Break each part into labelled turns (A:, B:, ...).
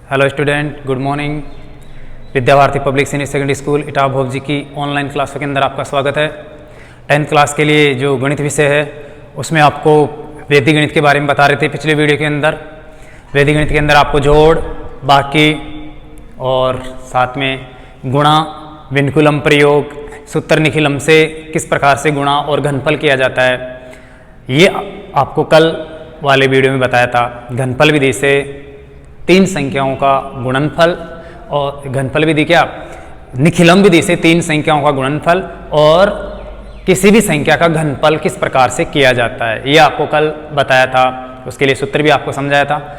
A: Hello student, good morning. Vidya Bharati public senior secondary school Etawah Bhopal की online क्लासों के अंदर आपका स्वागत है। 10th क्लास के लिए जो गणित विषय है उसमें आपको वैदिक गणित के बारे में बता रहे थे पिछले वीडियो के अंदर। वैदिक गणित के अंदर आपको जोड़, बाकी और साथ में गुणा, विनकुलम प्रयोग, सूत्र निखिलम से किस प्रकार से गुणा और घनफल किया जाता है, ये आपको कल वाले वीडियो में बताया था। घनफल विधि से 3 संख्याओं का गुणनफल और घनफल विधि क्या, निखिलम विधि से 3 संख्याओं का गुणनफल और किसी भी संख्या का घनफल किस प्रकार से किया जाता है, ये आपको कल बताया था। उसके लिए सूत्र भी आपको समझाया था।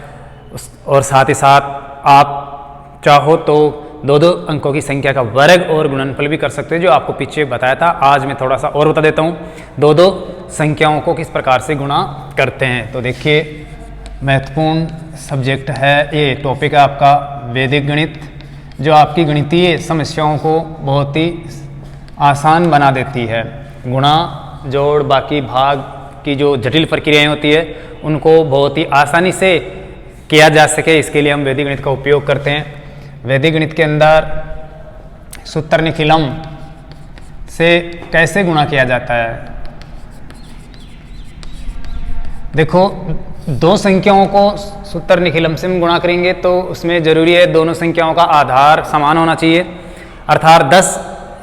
A: और साथ ही साथ आप चाहो तो 2-2 अंकों की संख्या का वर्ग और गुणनफल भी कर सकते हो, जो आपको पीछे बताया था। आज मैं थोड़ा सा और बता देता हूँ 2-2 संख्याओं को किस प्रकार से गुणा करते हैं। तो देखिए, महत्वपूर्ण सब्जेक्ट है, ये टॉपिक है आपका वैदिक गणित, जो आपकी गणितीय समस्याओं को बहुत ही आसान बना देती है। गुणा, जोड़, बाकी भाग की जो जटिल प्रक्रियाएं होती है उनको बहुत ही आसानी से किया जा सके, इसके लिए हम वैदिक गणित का उपयोग करते हैं। वैदिक गणित के अंदर सूत्र निखिलम से कैसे गुणा किया जाता है, देखो 2 संख्याओं को सूत्र निखिलम से हम गुणा करेंगे तो उसमें जरूरी है दोनों संख्याओं का आधार समान होना चाहिए, अर्थात 10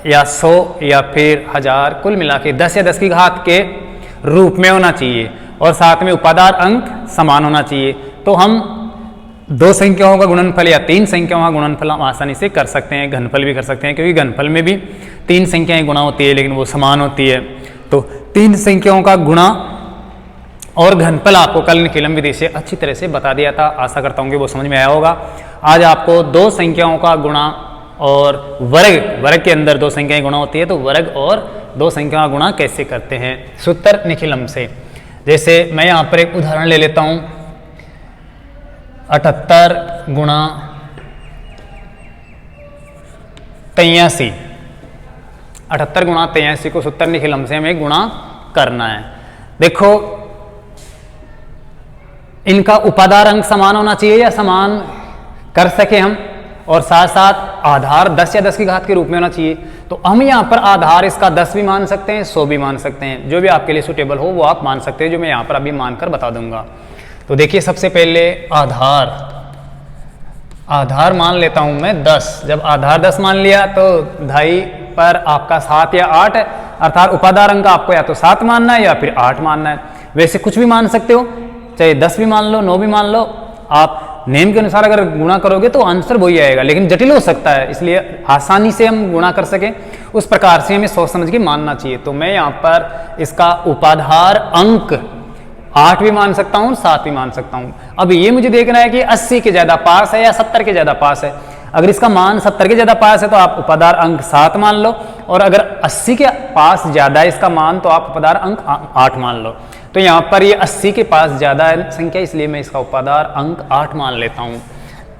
A: या 100 या फिर 1000, कुल मिला के 10 या 10 की घात के रूप में होना चाहिए और साथ में उपादान अंक समान होना चाहिए। तो हम 2 संख्याओं का गुणनफल या 3 संख्याओं का गुणनफल हम आसानी से कर सकते हैं, घनफल भी कर सकते हैं, क्योंकि घनफल में भी 3 संख्याएं गुणा होती है लेकिन वो समान होती है। तो 3 संख्याओं का गुणा और घनफल आपको कल निखिलम विधि से अच्छी तरह से बता दिया था। आशा करता हूँ कि वो समझ में आया होगा। आज आपको 2 संख्याओं का गुणा और वर्ग के अंदर 2 संख्याएं गुणा होती है, तो वर्ग और 2 संख्याओं का गुणा कैसे करते हैं सूत्र निखिलम से। जैसे मैं यहाँ पर एक उदाहरण ले लेता हूँ, 78 गुणा 83, 78 गुणा 83 को सूत्र निखिलम से हमें गुणा करना है। देखो, इनका उपादान अंक समान होना चाहिए या समान कर सके हम, और साथ साथ आधार 10 या 10 की घात के रूप में होना चाहिए। तो हम यहाँ पर आधार इसका 10 भी मान सकते हैं, 100 भी मान सकते हैं, जो भी आपके लिए सुटेबल हो वो आप मान सकते हैं, जो मैं यहाँ पर अभी मानकर बता दूंगा। तो देखिए, सबसे पहले आधार मान लेता हूं मैं 10। जब आधार 10 मान लिया तो 2.5 पर आपका 7 या 8 है, अर्थात उपादान अंक आपको या तो 7 मानना है या फिर 8 मानना है। वैसे कुछ भी मान सकते हो, चाहे 10 भी मान लो, 9 भी मान लो। आप नेम के अनुसार अगर गुणा करोगे तो आंसर वही आएगा, लेकिन जटिल हो सकता है, इसलिए आसानी से हम गुणा कर सके उस प्रकार से हमें सोच समझ के मानना चाहिए। तो मैं यहाँ पर इसका उपाधार अंक 8 भी मान सकता हूँ, 7 भी मान सकता हूँ। अब ये मुझे देखना है कि 80 के ज्यादा पास है या 70 के ज्यादा पास है। अगर इसका मान 70 के ज्यादा पास है तो आप उपादान अंक 7 मान लो, और अगर 80 के पास ज्यादा है इसका मान तो आप उपादान अंक 8 मान लो। तो यहाँ पर ये 80 के पास ज्यादा है संख्या, इसलिए मैं इसका उपादान अंक 8 मान लेता हूँ।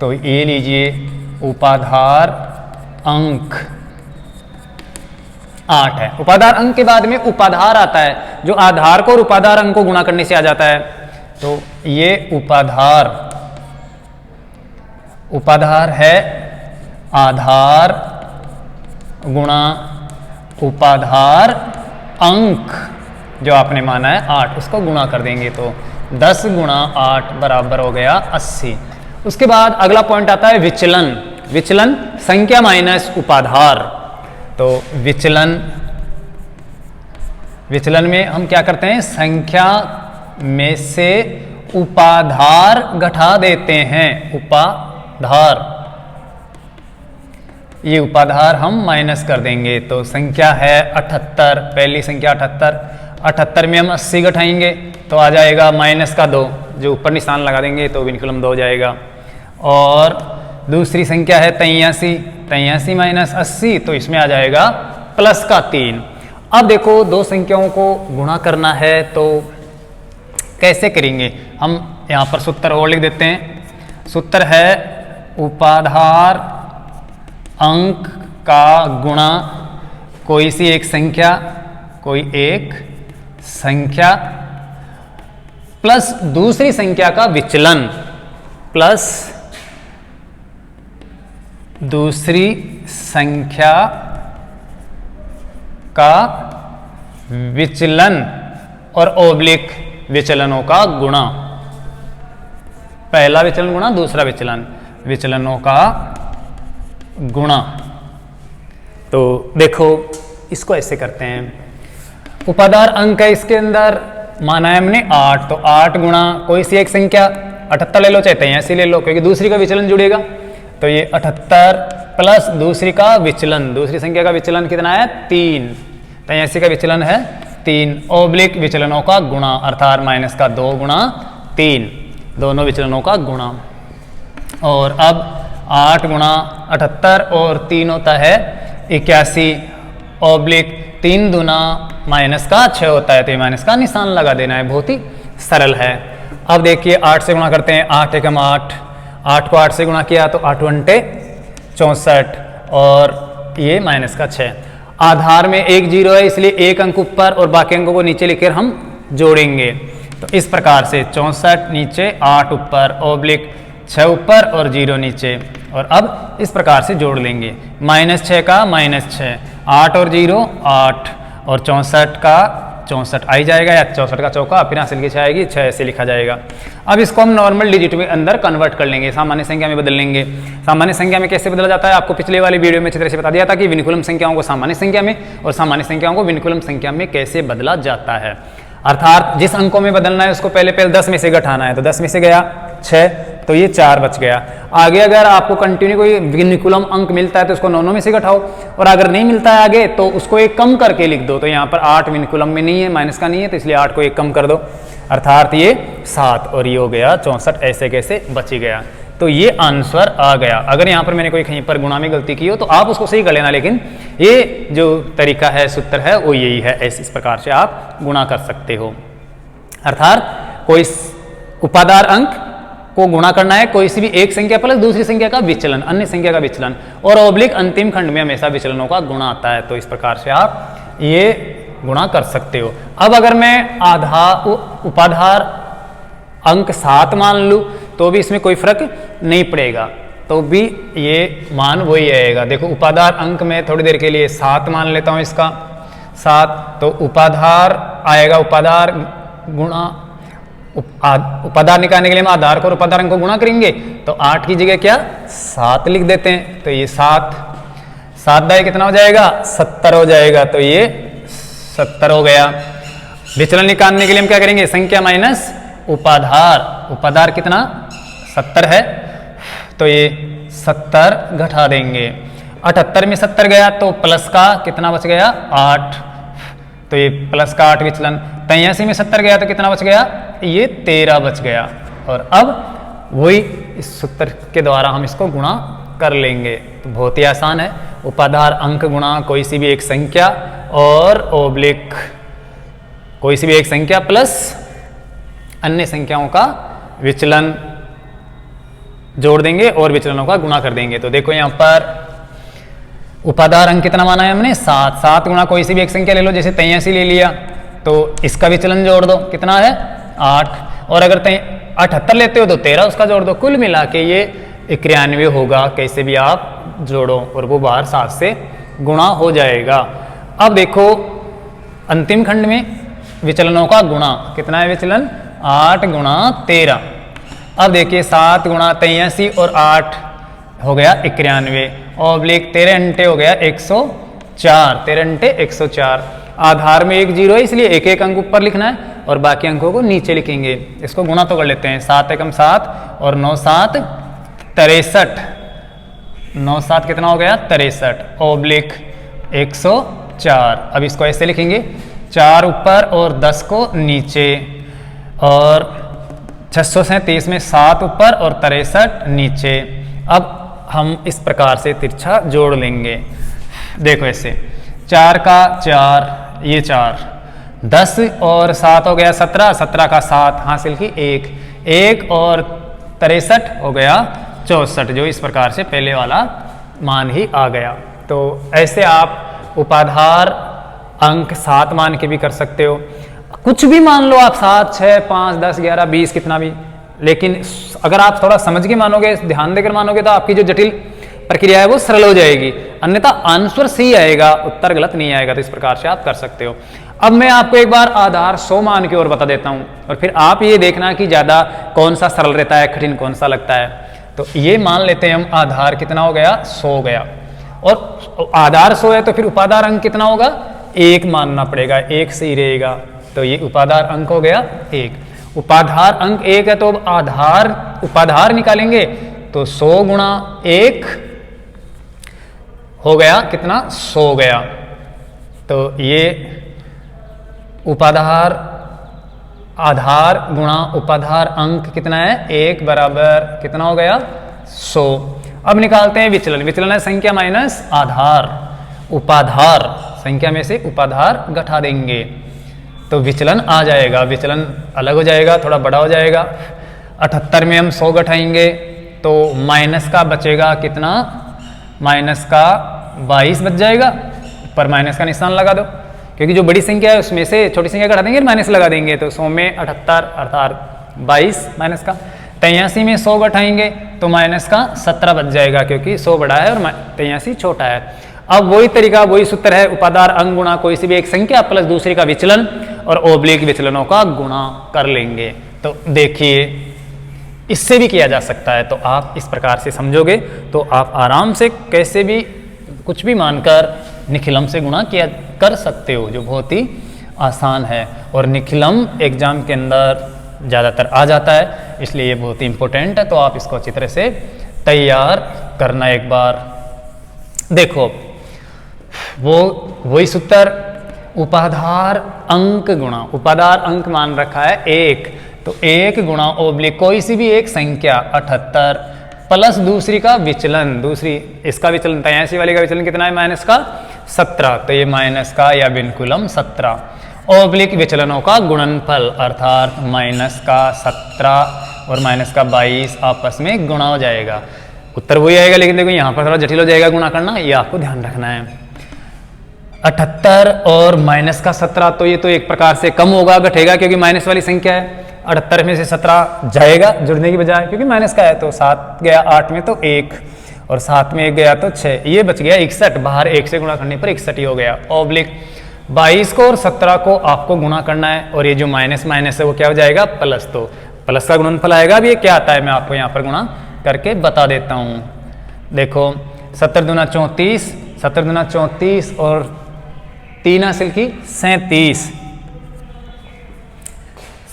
A: तो ये लीजिए, उपाधार अंक 8 है। उपादान अंक के बाद में उपाधार आता है, जो आधार को और उपादान अंक को गुणा करने से आ जाता है। तो ये उपाधार है आधार गुणा उपाधार अंक, जो आपने माना है 8, उसको गुणा कर देंगे तो 10 गुणा 8 बराबर हो गया 80। उसके बाद अगला पॉइंट आता है विचलन। विचलन संख्या माइनस उपाधार। तो विचलन में हम क्या करते हैं, संख्या में से उपाधार घटा देते हैं। ये उपाधार हम माइनस कर देंगे। तो संख्या है 78, पहली संख्या 78 में हम 80 घटाएंगे तो आ जाएगा -2, जो ऊपर निशान लगा देंगे तो विनकुलम 2 हो जाएगा। और दूसरी संख्या है 83 माइनस 80, तो इसमें आ जाएगा +3। अब देखो, 2 संख्याओं को गुणा करना है तो कैसे करेंगे, हम यहाँ पर सूत्र और लिख देते हैं। सूत्र है उपाधार अंक का गुणा कोई सी एक संख्या प्लस दूसरी संख्या का विचलन, प्लस दूसरी संख्या का विचलन और ओब्लिक विचलनों का गुणा। पहला विचलन गुणा दूसरा विचलन, विचलनों का गुणा। तो देखो इसको ऐसे करते हैं, उपादार अंक है इसके अंदर, माना है हमने 8, तो 8 गुणा कोई सी एक संख्या 78 ले लो, चाहे 83 ले लो, क्योंकि दूसरी का विचलन जुड़ेगा। तो ये 78 प्लस दूसरी का विचलन, दूसरी संख्या का विचलन कितना है 3, 83 का विचलन है 3, ओब्लिक विचलनों का गुणा अर्थात माइनस का 2 गुणा 3, दोनों विचलनों का गुणा। और अब 8 गुणा 78 और 3 होता है 81, ओब्लिक 3 दूना माइनस का 6 होता है, तो ये माइनस का निशान लगा देना है, बहुत ही सरल है। अब देखिए 8 से गुणा करते हैं, 8 एकम 8, 8 को 8 से गुणा किया तो 8 अंटे 64 और ये माइनस का 6। आधार में एक जीरो है इसलिए एक अंक ऊपर और बाकी अंकों को नीचे लिखकर हम जोड़ेंगे। तो इस प्रकार से 64 नीचे 8 ऊपर ओब्लिक 6 ऊपर और 0 नीचे, और अब इस प्रकार से जोड़ लेंगे। -6 का -6, 8 और 0 8 और 64 का 64 आ ही जाएगा, या 64 का चौका फिर हासिल की 6 आएगी, 6 ऐसे लिखा जाएगा। अब इसको हम नॉर्मल डिजिट में अंदर कन्वर्ट कर लेंगे, सामान्य संख्या में बदल लेंगे। सामान्य संख्या में कैसे बदला जाता है आपको पिछले वाली वीडियो में अच्छी तरह से बता दिया था कि विनिकुलम संख्याओं को सामान्य संख्या में और सामान्य संख्याओं को विनिकुलम संख्या में कैसे बदला जाता है। अर्थात जिस अंकों में बदलना है उसको पहले 10 में से घटाना है, तो 10 में से गया 6, तो ये 4 बच गया। आगे अगर आपको कंटिन्यू कोई विनिकुलम अंक मिलता है तो उसको 9 में से घटाओ, और अगर नहीं मिलता है आगे तो उसको एक कम करके लिख दो। तो यहाँ पर 8 विनिकुलम में नहीं है, माइनस का नहीं है, तो इसलिए 8 को एक कम कर दो, अर्थात ये 7 और ये हो गया 64, ऐसे कैसे बची गया। तो ये आंसर आ गया। अगर यहाँ पर मैंने कोई कहीं पर गुणा में गलती की हो तो आप उसको सही कर लेना, लेकिन ये जो तरीका है, सूत्र है, वो यही है। ऐसे इस प्रकार से आप गुणा कर सकते हो। अर्थात कोई उपादार अंक को गुणा करना है कोई सी भी एक संख्या प्लस दूसरी संख्या का विचलन, अन्य संख्या का विचलन, और ओब्लिक अंतिम खंड में हमेशा विचलनों का गुणा आता है। तो इस प्रकार से आप ये गुणा कर सकते हो। अब अगर मैं उपाधार अंक 7 मान लूँ तो भी इसमें कोई फर्क नहीं पड़ेगा, तो भी ये मान वही आएगा। देखो उपाधार अंक में थोड़ी देर के लिए 7 मान लेता हूँ, इसका 7, तो उपाधार आएगा, उपाधार गुणा उपाधार निकालने के लिए हम आधार को और उपाधार अंक को गुणा करेंगे, तो 8 की जगह क्या 7 लिख देते हैं, तो ये 7 दाई कितना हो जाएगा 70 हो जाएगा, तो ये 70 हो गया। विचलन निकालने के लिए हम क्या करेंगे, संख्या माइनस उपाधार, उपाधार कितना 70 है, तो ये 70 घटा देंगे। 78 में 70 गया तो प्लस का कितना बच गया 8, तो ये प्लस का 8 विचलन। 83 में 70 गया तो कितना बच गया, ये 13 बच गया। और अब वही इस सूत्र के द्वारा हम इसको गुणा कर लेंगे। तो बहुत ही आसान है, उपाधार अंक गुणा कोई सी भी एक संख्या और ओब्लिक कोई सी भी एक संख्या प्लस अन्य संख्याओं का विचलन जोड़ देंगे और विचलनों का गुणा कर देंगे। तो देखो यहाँ पर उपाधार अंक कितना माना है हमने 7, 7 गुणा कोई सी भी एक संख्या ले लो, जैसे 83 ले लिया तो इसका विचलन जोड़ दो, कितना है 8, और अगर 78 लेते हो तो 13 उसका जोड़ दो, कुल मिला के ये 91 होगा। कैसे भी आप जोड़ो और वो बाहर 7 से गुणा हो जाएगा। अब देखो अंतिम खंड में विचलनों का गुणा कितना है, विचलन 8 गुणा 13। अब देखिए 7 गुणा 83 और 8 हो गया 91, ओब्लिक 13 अंटे हो गया 104, 13 अंटे 104। आधार में एक जीरो है इसलिए एक एक अंक ऊपर लिखना है और बाकी अंकों को नीचे लिखेंगे। इसको गुणा तो कर लेते हैं, 7 एकम 7 और 9 7 63, 9 7 कितना हो गया 63, ओब्लिक 104। अब इसको ऐसे लिखेंगे, 4 ऊपर और 10 को नीचे, और 637 में 7 ऊपर और 63 नीचे। अब हम इस प्रकार से तिरछा जोड़ लेंगे। देखो ऐसे 4 का 4, ये 4, 10 और 7 हो गया 17, 17 का 7 हासिल की 1, 1 और 63 हो गया 64, जो इस प्रकार से पहले वाला मान ही आ गया। तो ऐसे आप उपाधार अंक 7 मान के भी कर सकते हो, कुछ भी मान लो आप 7, 6, 5, 10, 11, 20 कितना भी, लेकिन अगर आप थोड़ा समझ के मानोगे, ध्यान देकर मानोगे तो आपकी जो जटिल प्रक्रिया है वो सरल हो जाएगी, अन्यथा आंसर सही आएगा, उत्तर गलत नहीं आएगा। तो इस प्रकार से आप कर सकते हो। अब मैं आपको एक बार आधार 100 मान की ओर बता देता हूं और फिर आप ये देखना कि ज्यादा कौन सा सरल रहता है, कठिन कौन सा लगता है। तो ये मान लेते हैं हम, आधार कितना हो गया, 100 गया, और आधार 100 है तो फिर उपाधार अंक कितना होगा, 1 मानना पड़ेगा, 1 सही रहेगा। तो ये उपाधार अंक हो गया 1। उपाधार अंक 1 है तो अब आधार उपाधार निकालेंगे तो 100 गुणा 1 हो गया कितना, 100 गया। तो ये उपाधार आधार गुणा उपाधार अंक कितना है, 1 बराबर कितना हो गया, 100। अब निकालते हैं विचलन। विचलन है संख्या माइनस आधार, उपाधार संख्या में से उपाधार घटा देंगे तो विचलन आ जाएगा। विचलन अलग हो जाएगा, थोड़ा बड़ा हो जाएगा। 78 में हम 100 घटाएंगे तो माइनस का बचेगा कितना, माइनस का 22 बच जाएगा। पर माइनस का निशान लगा दो, क्योंकि जो बड़ी संख्या है उसमें से छोटी संख्या घटा देंगे, माइनस लगा देंगे। तो 100 में 78 अर्थात 22 माइनस का। 83 में 100 घटाएंगे तो माइनस का 17 बच जाएगा, क्योंकि 100 बड़ा है और 83 छोटा है। अब वही तरीका, वही सूत्र है, उपाधार अंक गुणा कोई सी भी एक संख्या प्लस दूसरी का विचलन और ओब्लिक विचलनों का गुणा कर लेंगे। तो देखिए इससे भी किया जा सकता है। तो आप इस प्रकार से समझोगे तो आप आराम से कैसे भी कुछ भी मानकर निखिलम से गुणा किया कर सकते हो, जो बहुत ही आसान है। और निखिलम एग्जाम के अंदर ज़्यादातर आ जाता है, इसलिए ये बहुत ही इंपॉर्टेंट है। तो आप इसको अच्छी तरह से तैयार करना। एक बार देखो वही सूत्र, उपाधार अंक गुणा उपाधार अंक मान रखा है 1, तो 1 गुणा ओब्लिक कोई सी भी एक संख्या 78 प्लस दूसरी का विचलन, दूसरी इसका विचलन 83 वाले का विचलन कितना है, माइनस का 17। तो ये माइनस का या बिनकुलम 17 ओब्लिक विचलनों का गुणनफल अर्थात माइनस का 17 और माइनस का 22 आपस में गुणा हो जाएगा, उत्तर वही आएगा। लेकिन देखो यहाँ पर थोड़ा जटिल हो जाएगा गुणा करना, ये आपको ध्यान रखना है। 78 और माइनस का 17, तो ये तो एक प्रकार से कम होगा, घटेगा, क्योंकि माइनस वाली संख्या है। 78 में से 17 जाएगा जुड़ने की बजाय, क्योंकि माइनस का है। तो 7 गया 8 में तो 1 और 7 में 1 गया तो 6, ये बच गया 61। बाहर 1 से गुणा करने पर 61 ही हो गया। ओब्लिक 22 को और 17 को आपको गुणा करना है, और ये जो माइनस माइनस है वो क्या हो जाएगा, प्लस। तो प्लस का गुणनफल आएगा। अब ये क्या आता है मैं आपको यहाँ पर गुणा करके बता देता हूँ। देखो 70 दूना 34, 70 दूना 34 और 3 हासिल की 37,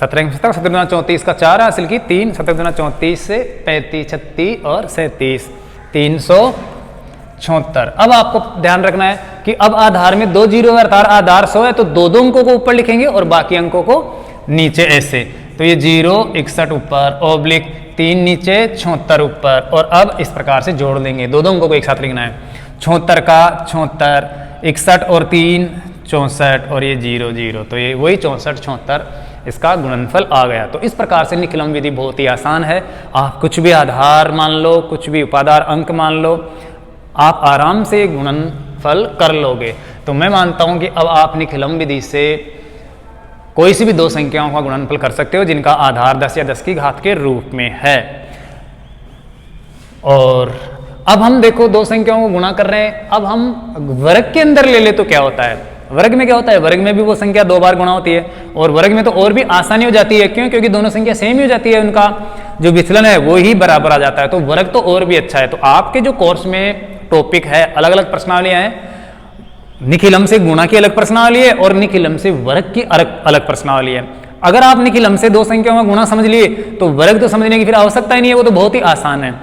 A: 17 दूना 34 का 4 हासिल की 3, 17 दूना 34 से 35, 36 और 37, 376। अब आपको ध्यान रखना है कि अब आधार में 2 जीरो है, अर्थात आधार 100 है, तो 2 अंकों को ऊपर लिखेंगे और बाकी अंकों को नीचे ऐसे। तो ये 0 61 ऊपर, ओब्लिक 3 नीचे 76 ऊपर, और अब इस प्रकार से जोड़ देंगे। 2 अंकों को एक साथ लिखना है, 76 का 76, 61 और 3 64 और ये 0 0, तो ये वही 64 76 इसका गुणनफल आ गया। तो इस प्रकार से निखिलम विधि बहुत ही आसान है। आप कुछ भी आधार मान लो, कुछ भी उपाधार अंक मान लो, आप आराम से गुणनफल कर लोगे। तो मैं मानता हूं कि अब आप निखिलम विधि से कोई सी भी 2 संख्याओं का गुणनफल कर सकते हो जिनका आधार 10 या 10 की घात के रूप में है। और अब हम देखो 2 संख्याओं को गुणा कर रहे हैं, अब हम वर्ग के अंदर ले ले तो क्या होता है, वर्ग में क्या होता है, वर्ग में भी वो संख्या 2 बार गुणा होती है, और वर्ग में तो और भी आसानी हो जाती है। क्यों? क्योंकि दोनों संख्या सेम ही हो जाती है, उनका जो विचलन है वो ही बराबर आ जाता है। तो वर्ग तो और भी अच्छा है। तो आपके जो कोर्स में टॉपिक है, अलग अलग प्रश्नावलियां हैं, निखिलम से गुणा की अलग प्रश्नावली है और निखिलम से वर्ग की अलग प्रश्नावली है। अगर आप निखिलम से 2 संख्याओं का गुणा समझ लिए तो वर्ग तो समझने की फिर आवश्यकता ही नहीं है, वो तो बहुत ही आसान है।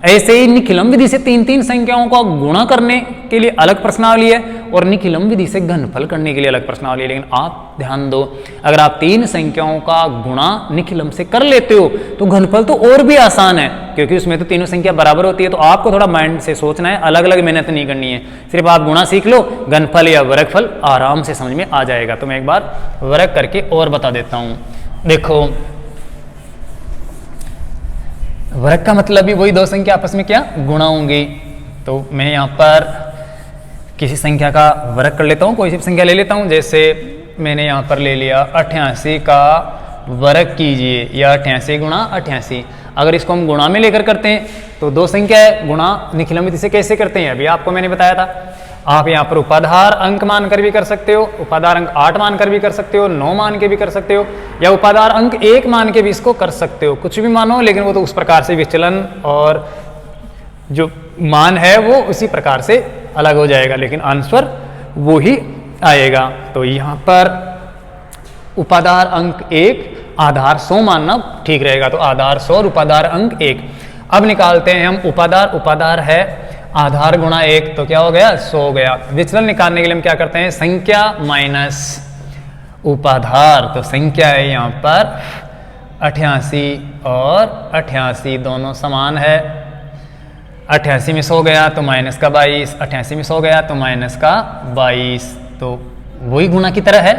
A: ऐसे ही निखिलम विधि से 3-3 संख्याओं का गुणा करने के लिए अलग प्रश्नावली है और निखिलम विधि से घनफल करने के लिए अलग प्रश्नावली है। लेकिन आप ध्यान दो, अगर आप 3 संख्याओं का गुणा निखिलम से कर लेते हो तो घनफल तो और भी आसान है, क्योंकि उसमें तो तीनों संख्या बराबर होती है। तो आपको थोड़ा माइंड से सोचना है, अलग अलग मेहनत नहीं करनी है, सिर्फ आप गुणा सीख लो, घनफल या वर्गफल आराम से समझ में आ जाएगा। तो मैं एक बार वर्ग करके और बता देता हूं। देखो वर्ग का मतलब भी वही 2 संख्या आपस में क्या गुणा होंगी। तो मैं यहाँ पर किसी संख्या का वर्ग कर लेता हूँ, कोई सी संख्या ले लेता हूँ। जैसे मैंने यहाँ पर ले लिया 88 का वर्ग कीजिए, या 88 गुणा 88। अगर इसको हम गुणा में लेकर करते हैं तो दो संख्या है, गुणा निखिलमिति से कैसे करते हैं अभी आपको मैंने बताया था। आप यहाँ पर उपाधार अंक मानकर भी कर सकते हो, उपाधार अंक 8 मानकर भी कर सकते हो, 9 मान के भी कर सकते हो, या उपाधार अंक 1 मान के भी इसको कर सकते हो, कुछ भी मानो, लेकिन वो तो उस प्रकार से विचलन और जो मान है वो उसी प्रकार से अलग हो जाएगा, लेकिन आंसर वो ही आएगा। तो यहाँ पर उपाधार अंक 1 आधार 100 मानना ठीक रहेगा, तो आधार 100 और उपाधार अंक 1। अब निकालते हैं हम उपाधार, उपाधार है आधार गुणा 1, तो क्या हो गया 100 हो गया। विचलन निकालने के लिए हम क्या करते हैं, संख्या माइनस उपाधार, तो संख्या है यहाँ पर 88 और 88 दोनों समान है। 88 में 100 गया तो माइनस का 22, 88 में 100 गया तो माइनस का 22, तो वही गुणा की तरह है।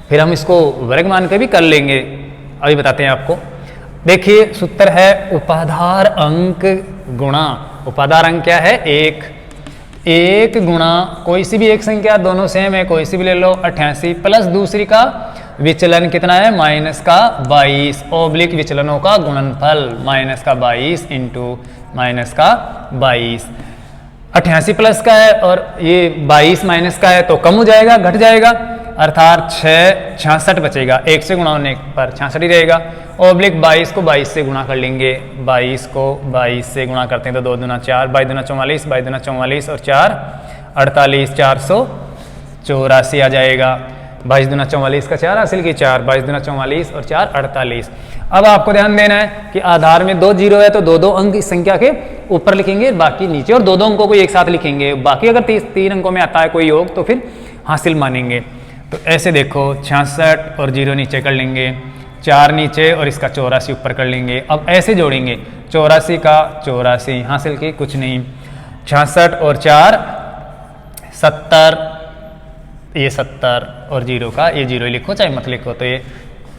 A: फिर हम इसको वर्ग मान के भी कर लेंगे, अभी बताते हैं आपको। देखिए सूत्र है उपाधार अंक गुणा, उपाधार अंक क्या है 1, 1 गुणा कोई सी भी एक संख्या, दोनों सेम है, कोई सी भी ले लो, 88 प्लस दूसरी का विचलन कितना है माइनस का 22, ओब्लिक विचलनों का गुणनफल माइनस का 22 इंटू माइनस का 22। 88 प्लस का है और ये 22 माइनस का है तो कम हो जाएगा, घट जाएगा, अर्थात 66 बचेगा, 1 से गुणा होने पर 66 ही रहेगा। ओब्लिक 22 को 22 से गुणा कर लेंगे, 22 को 22 से गुणा करते हैं तो 2 दूना 4, 22 दूना 44, 22 दूना 44 और 4 48, 484 आ जाएगा। 22 दूना 44 का 4 हासिल की 4, 22 दूना 44 और 4 48। अब आपको ध्यान देना है कि आधार में 2 जीरो है तो 2 अंक इस संख्या के ऊपर लिखेंगे, बाकी नीचे, और 2 अंकों को एक साथ लिखेंगे। बाकी अगर 3 अंकों में आता है कोई योग तो फिर हासिल मानेंगे। तो ऐसे देखो 66 और 0 नीचे कर लेंगे, 4 नीचे और इसका 84 ऊपर कर लेंगे। अब ऐसे जोड़ेंगे 84 का 84 हासिल की कुछ नहीं, 66 और 4 70, ये 70 और 0 का ये 0 लिखो चाहे मत लिखो, तो ये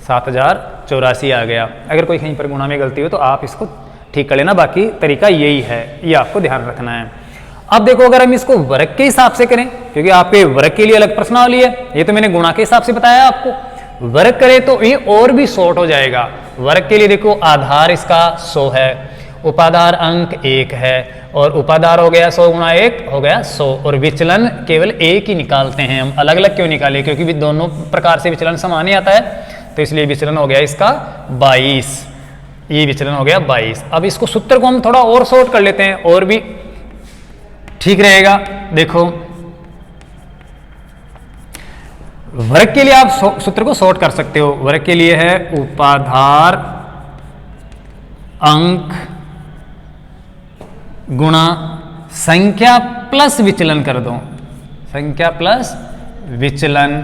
A: 7084 आ गया। अगर कोई कहीं पर गुणा में गलती हो तो आप इसको ठीक कर लेना, बाकी तरीका यही है, ये आपको ध्यान रखना है। अब देखो अगर हम इसको वर्ग के हिसाब से करें, क्योंकि आपके वर्ग के लिए अलग प्रश्नावली है, ये तो मैंने गुणा के हिसाब से बताया आपको, वर्ग करें तो ये और भी शॉर्ट हो जाएगा। वर्ग के लिए देखो आधार इसका 100 है, उपाधार अंक 1 है, और उपाधार हो गया 100 गुणा 1 हो गया 100, और विचलन केवल एक ही निकालते हैं हम, अलग अलग क्यों निकाले, क्योंकि दोनों प्रकार से विचलन समान ही आता है, तो इसलिए विचलन हो गया इसका 22, ये विचलन हो गया 22। अब इसको सूत्र को हम थोड़ा और शॉर्ट कर लेते हैं, और भी ठीक रहेगा। देखो वर्ग के लिए आप सूत्र को शॉर्ट कर सकते हो, वर्ग के लिए है उपाधार अंक गुणा संख्या प्लस विचलन कर दो, संख्या प्लस विचलन,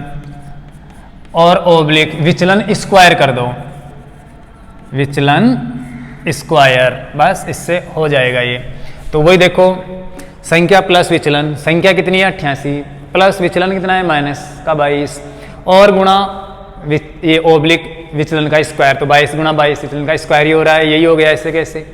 A: और ओब्लिक विचलन स्क्वायर कर दो, विचलन स्क्वायर, बस इससे हो जाएगा ये। तो वही देखो संख्या प्लस विचलन, संख्या कितनी है 88 प्लस विचलन कितना है माइनस का 22, और गुणा ये ओब्लिक विचलन का स्क्वायर, तो 22 गुणा 22 विचलन का स्क्वायर ही हो रहा है, यही हो गया ऐसे कैसे।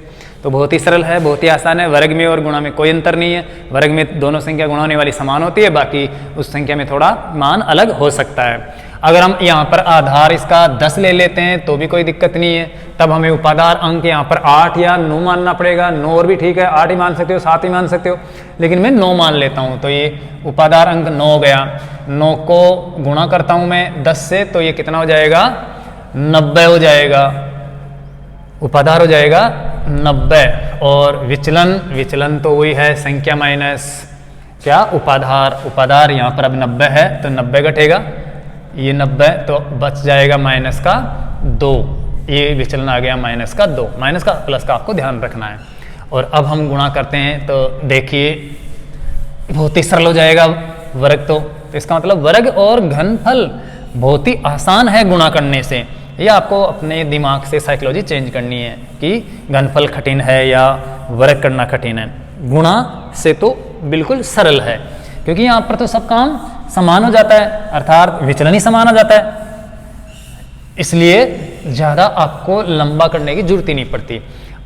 A: तो बहुत ही सरल है, बहुत ही आसान है, वर्ग में और गुणा में कोई अंतर नहीं है। वर्ग में दोनों संख्या गुणा होने वाली समान होती है, बाकी उस संख्या में थोड़ा मान अलग हो सकता है। अगर हम यहाँ पर आधार इसका 10 ले लेते हैं तो भी कोई दिक्कत नहीं है, तब हमें उपाधार अंक यहाँ पर 8 या 9 मानना पड़ेगा। 9 और भी ठीक है, 8 ही मान सकते हो, 7 ही मान सकते हो, लेकिन मैं 9 मान लेता हूँ, तो ये उपाधार अंक 9 हो गया। 9 को गुणा करता हूँ मैं 10 से, तो ये कितना हो जाएगा 90 हो जाएगा, उपाधार हो जाएगा 90, और विचलन, विचलन तो वही है संख्या माइनस क्या उपाधार, उपाधार यहाँ पर अब 90 है तो 90 घटेगा, ये 90 तो बच जाएगा माइनस का 2, ये विचलन आ गया माइनस का 2, माइनस का प्लस का आपको ध्यान रखना है। और अब हम गुणा करते हैं तो देखिए बहुत ही सरल हो जाएगा वर्ग, तो इसका मतलब वर्ग और घनफल बहुत ही आसान है गुणा करने से। ये आपको अपने दिमाग से साइकोलॉजी चेंज करनी है कि घनफल कठिन है या वर्ग करना कठिन है। गुणा से तो बिल्कुल सरल है, क्योंकि यहाँ पर तो सब काम समान हो जाता है, अर्थात विचलन ही समान हो जाता है, इसलिए ज़्यादा आपको लंबा करने की जरूरत ही नहीं पड़ती।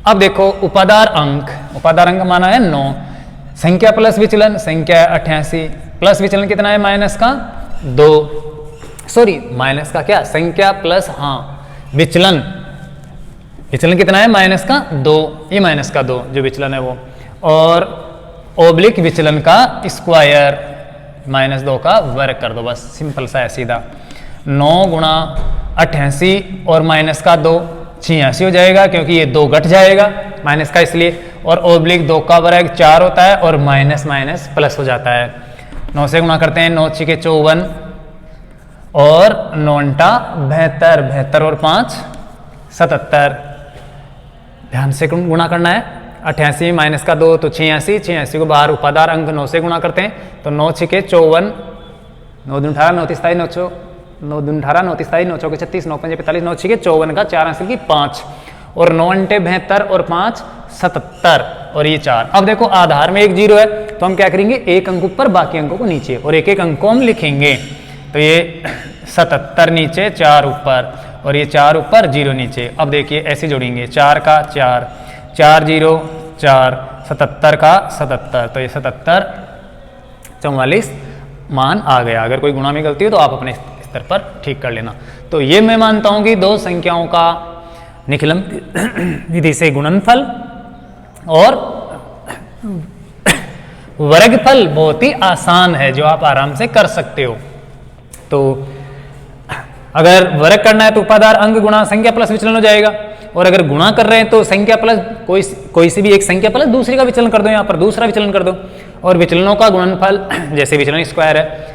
A: अब देखो उपाधार अंक, उपाधार अंक माना है 9, संख्या प्लस विचलन, संख्या 88 प्लस विचलन कितना है माइनस का 2, सॉरी माइनस का क्या संख्या प्लस, हाँ विचलन, विचलन कितना है माइनस का 2, ये माइनस का 2 जो विचलन है वो, और ओब्लिक विचलन का स्क्वायर -2 का वर्ग कर दो, बस सिंपल सा है सीधा। 9 गुणा 88 और माइनस का 2 86 हो जाएगा, क्योंकि ये 2 घट जाएगा माइनस का इसलिए, और ओब्लिक 2 का वर्ग 4 होता है और माइनस माइनस प्लस हो जाता है। 9 से गुणा करते हैं, 9 6 54 और 9 72, 72 और 5 77, ध्यान से गुणा करना है। 88 माइनस का 2 तो 86, 86 को बाहर उपादार अंक 9 से गुणा करते हैं तो 9 6 54, 9 2 18, 9 23 9 9 2 18, 9 23 9 4 36, 9 5 45, 9 6 54 का 4 आंसर की 5, और 9 8 72 और 5 77 और ये 4। अब देखो आधार में एक 0 है तो हम क्या करेंगे, एक अंक ऊपर बाकी अंकों को नीचे, और एक एक अंक को हम लिखेंगे। तो ये 77 नीचे 4 ऊपर, और ये 4 ऊपर 0 नीचे। अब देखिए ऐसे जोड़ेंगे, 4 का 4, 4 0 4, 77 का 77, तो ये 77 44 मान आ गया। अगर कोई गुणा में गलती हो तो आप अपने स्तर पर ठीक कर लेना। तो ये मैं मानता हूं कि दो संख्याओं का निखिलम विधि से गुणनफल और वर्गफल बहुत ही आसान है, जो आप आराम से कर सकते हो। तो अगर वर्ग करना है तो उपादार अंक गुणा संख्या प्लस विचलन हो जाएगा, और अगर गुणा कर रहे हैं तो संख्या प्लस कोई सी भी एक संख्या प्लस दूसरी का विचलन कर दो, यहाँ पर दूसरा विचलन कर दो। और विचलनों का गुणनफल जैसे विचलन स्क्वायर है,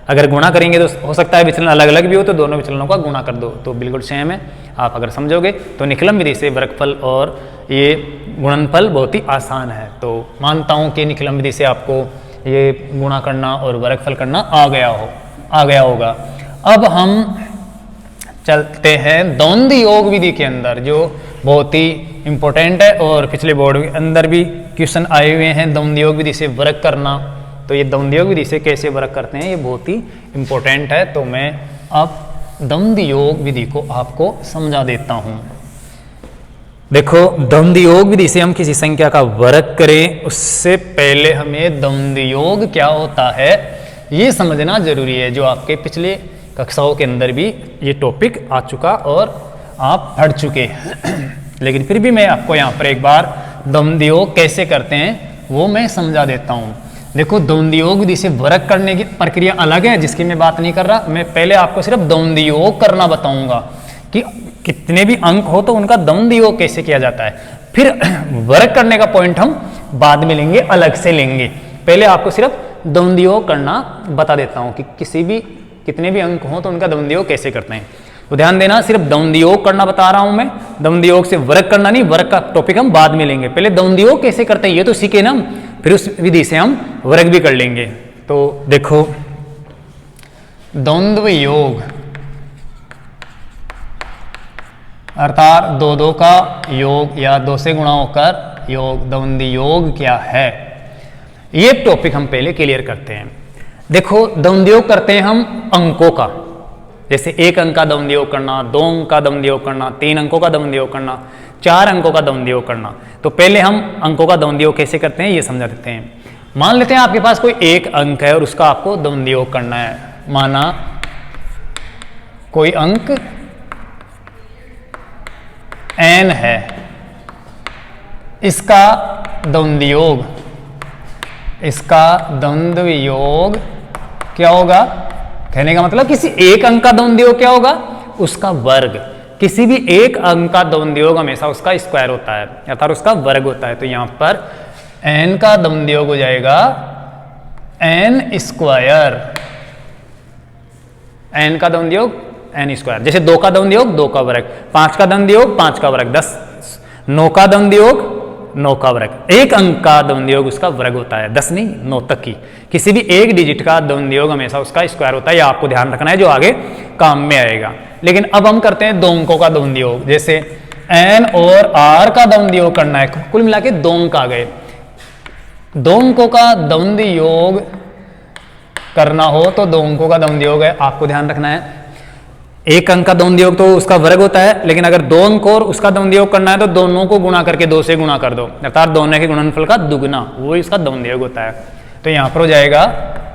A: अगर गुणा करेंगे तो हो सकता है विचलन अलग अलग भी हो, तो दोनों विचलनों का गुणा कर दो, तो बिल्कुल सेम है। आप अगर समझोगे तो निखिलम विधि से वर्गफल और ये गुणनफल बहुत ही आसान है। तो मानता हूँ कि निखिलम विधि से आपको ये गुणा करना और वर्गफल करना आ गया होगा। अब हम चलते हैं द्वंद्व योग विधि के अंदर, जो बहुत ही इंपॉर्टेंट है और पिछले बोर्ड के अंदर भी क्वेश्चन आए हुए हैं। द्वंद्व योग विधि से वर्ग करना, तो ये द्वंद्व योग विधि से कैसे वर्ग करते हैं ये बहुत ही इंपॉर्टेंट है। तो मैं अब द्वंद्व योग विधि को आपको समझा देता हूं। देखो, द्वंद्व योग विधि से हम किसी संख्या का वर्ग करें उससे पहले हमें द्वंद्व योग क्या होता है ये समझना जरूरी है, जो आपके पिछले कक्षाओं के अंदर भी ये टॉपिक आ चुका और आप पढ़ चुके लेकिन फिर भी मैं आपको यहाँ पर एक बार द्वंद्व योग कैसे करते हैं वो मैं समझा देता हूँ। देखो, द्वंद्व योग विधि से वर्ग करने की प्रक्रिया अलग है, जिसकी मैं बात नहीं कर रहा। मैं पहले आपको सिर्फ द्वंद्व योग करना बताऊंगा कि कितने भी अंक हो तो उनका द्वंद्व योग कैसे किया जाता है। फिर वर्ग करने का पॉइंट हम बाद में लेंगे, अलग से लेंगे। पहले आपको सिर्फ द्वंद्व योग करना बता देता हूँ कि कितने भी अंक हो तो उनका द्वंद्व योग कैसे करते हैं। तो ध्यान देना, सिर्फ द्वंद्व योग करना बता रहा हूं मैं, द्वंद्व योग से वर्ग करना नहीं। वर्ग का टॉपिक हम बाद में लेंगे, पहले द्वंद्व योग कैसे करते हैं ये तो सीखे ना, फिर उस विधि से हम वर्ग भी कर लेंगे। तो देखो, द्वंद्व योग अर्थात 2 2 का योग या 2 से गुणा होकर योग, द्वंद्व योग क्या है ये टॉपिक हम पहले क्लियर करते हैं। देखो, द्वंद्व योग करते हैं हम अंकों का, जैसे 1 अंक का द्वंद्व योग करना, 2 अंक का द्वंद्व योग करना, 3 अंकों का द्वंद्व योग करना, 4 अंकों का द्वंद्व योग करना। तो पहले हम अंकों का द्वंद्व योग कैसे करते हैं ये समझा देते हैं। मान लेते हैं आपके पास कोई एक अंक है और उसका आपको द्वंद्व योग करना है। माना कोई अंक n है, इसका द्वंद्व योग क्या होगा? कहने का मतलब किसी एक अंक का द्वंद्व योग क्या होगा? उसका वर्ग। किसी भी एक अंक का द्वंद्व योग हमेशा उसका स्क्वायर होता है, अर्थात उसका वर्ग होता है। तो यहां पर n का द्वंद्व योग हो जाएगा n स्क्वायर। n का द्वंद्व योग n स्क्वायर। जैसे 2 का द्वंद्व योग 2 का वर्ग, 5 का द्वंद्व योग 5 का वर्ग, 10 9 का द्वंद्व योग 9 का वर्ग। एक अंक का द्वंद्व योग उसका वर्ग होता है, 10 नहीं 9 तक की। किसी भी एक डिजिट का द्वंद्व योग हमेशा उसका स्क्वायर होता है, यह आपको ध्यान रखना है, जो आगे काम में आएगा। लेकिन अब हम करते हैं 2 अंकों का द्वंद्व योग। जैसे n और r का द्वंद्व योग करना है, कुल मिला के 2 अंक आ गए। 2 अंकों का द्वंद्व योग करना हो तो 2 अंकों का द्वंद्व योग है, आपको ध्यान रखना है। एक अंक का द्वंद्व योग तो उसका वर्ग होता है, लेकिन अगर 2 अंक और उसका द्वंद्व योग करना है तो दोनों को गुणा करके 2 से गुणा कर दो, अर्थात दोनों के गुणनफल का दुगना, वो इसका द्वंद्व योग होता है। तो यहां पर हो जाएगा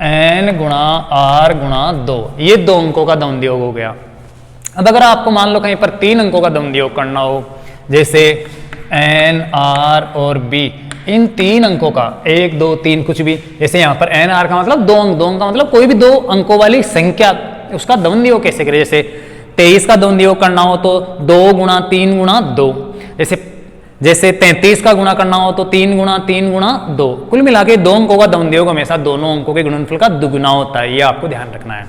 A: n गुणा r गुणा 2, ये 2 अंकों का द्वंद्व योग हो गया। अब अगर आपको मान लो कहीं पर 3 अंकों का द्वंद्व योग करना हो, जैसे एन आर और बी, इन 3 अंकों का 1 2 3 कुछ भी, जैसे यहाँ पर एन आर का मतलब 2 अंक, 2 अंक का मतलब कोई भी 2 अंकों वाली संख्या, उसका द्वंद्व योग कैसे करें। जैसे 23 का द्वंद्व योग करना हो तो 2 गुणा 3 गुणा 2, जैसे 33 का गुणा करना हो तो 3 गुणा 3 गुणा 2, कुल मिला के 2 अंकों का द्वंद्व योग हमेशा दोनों अंकों के गुणनफल का दुगुना होता है, ये आपको ध्यान रखना है।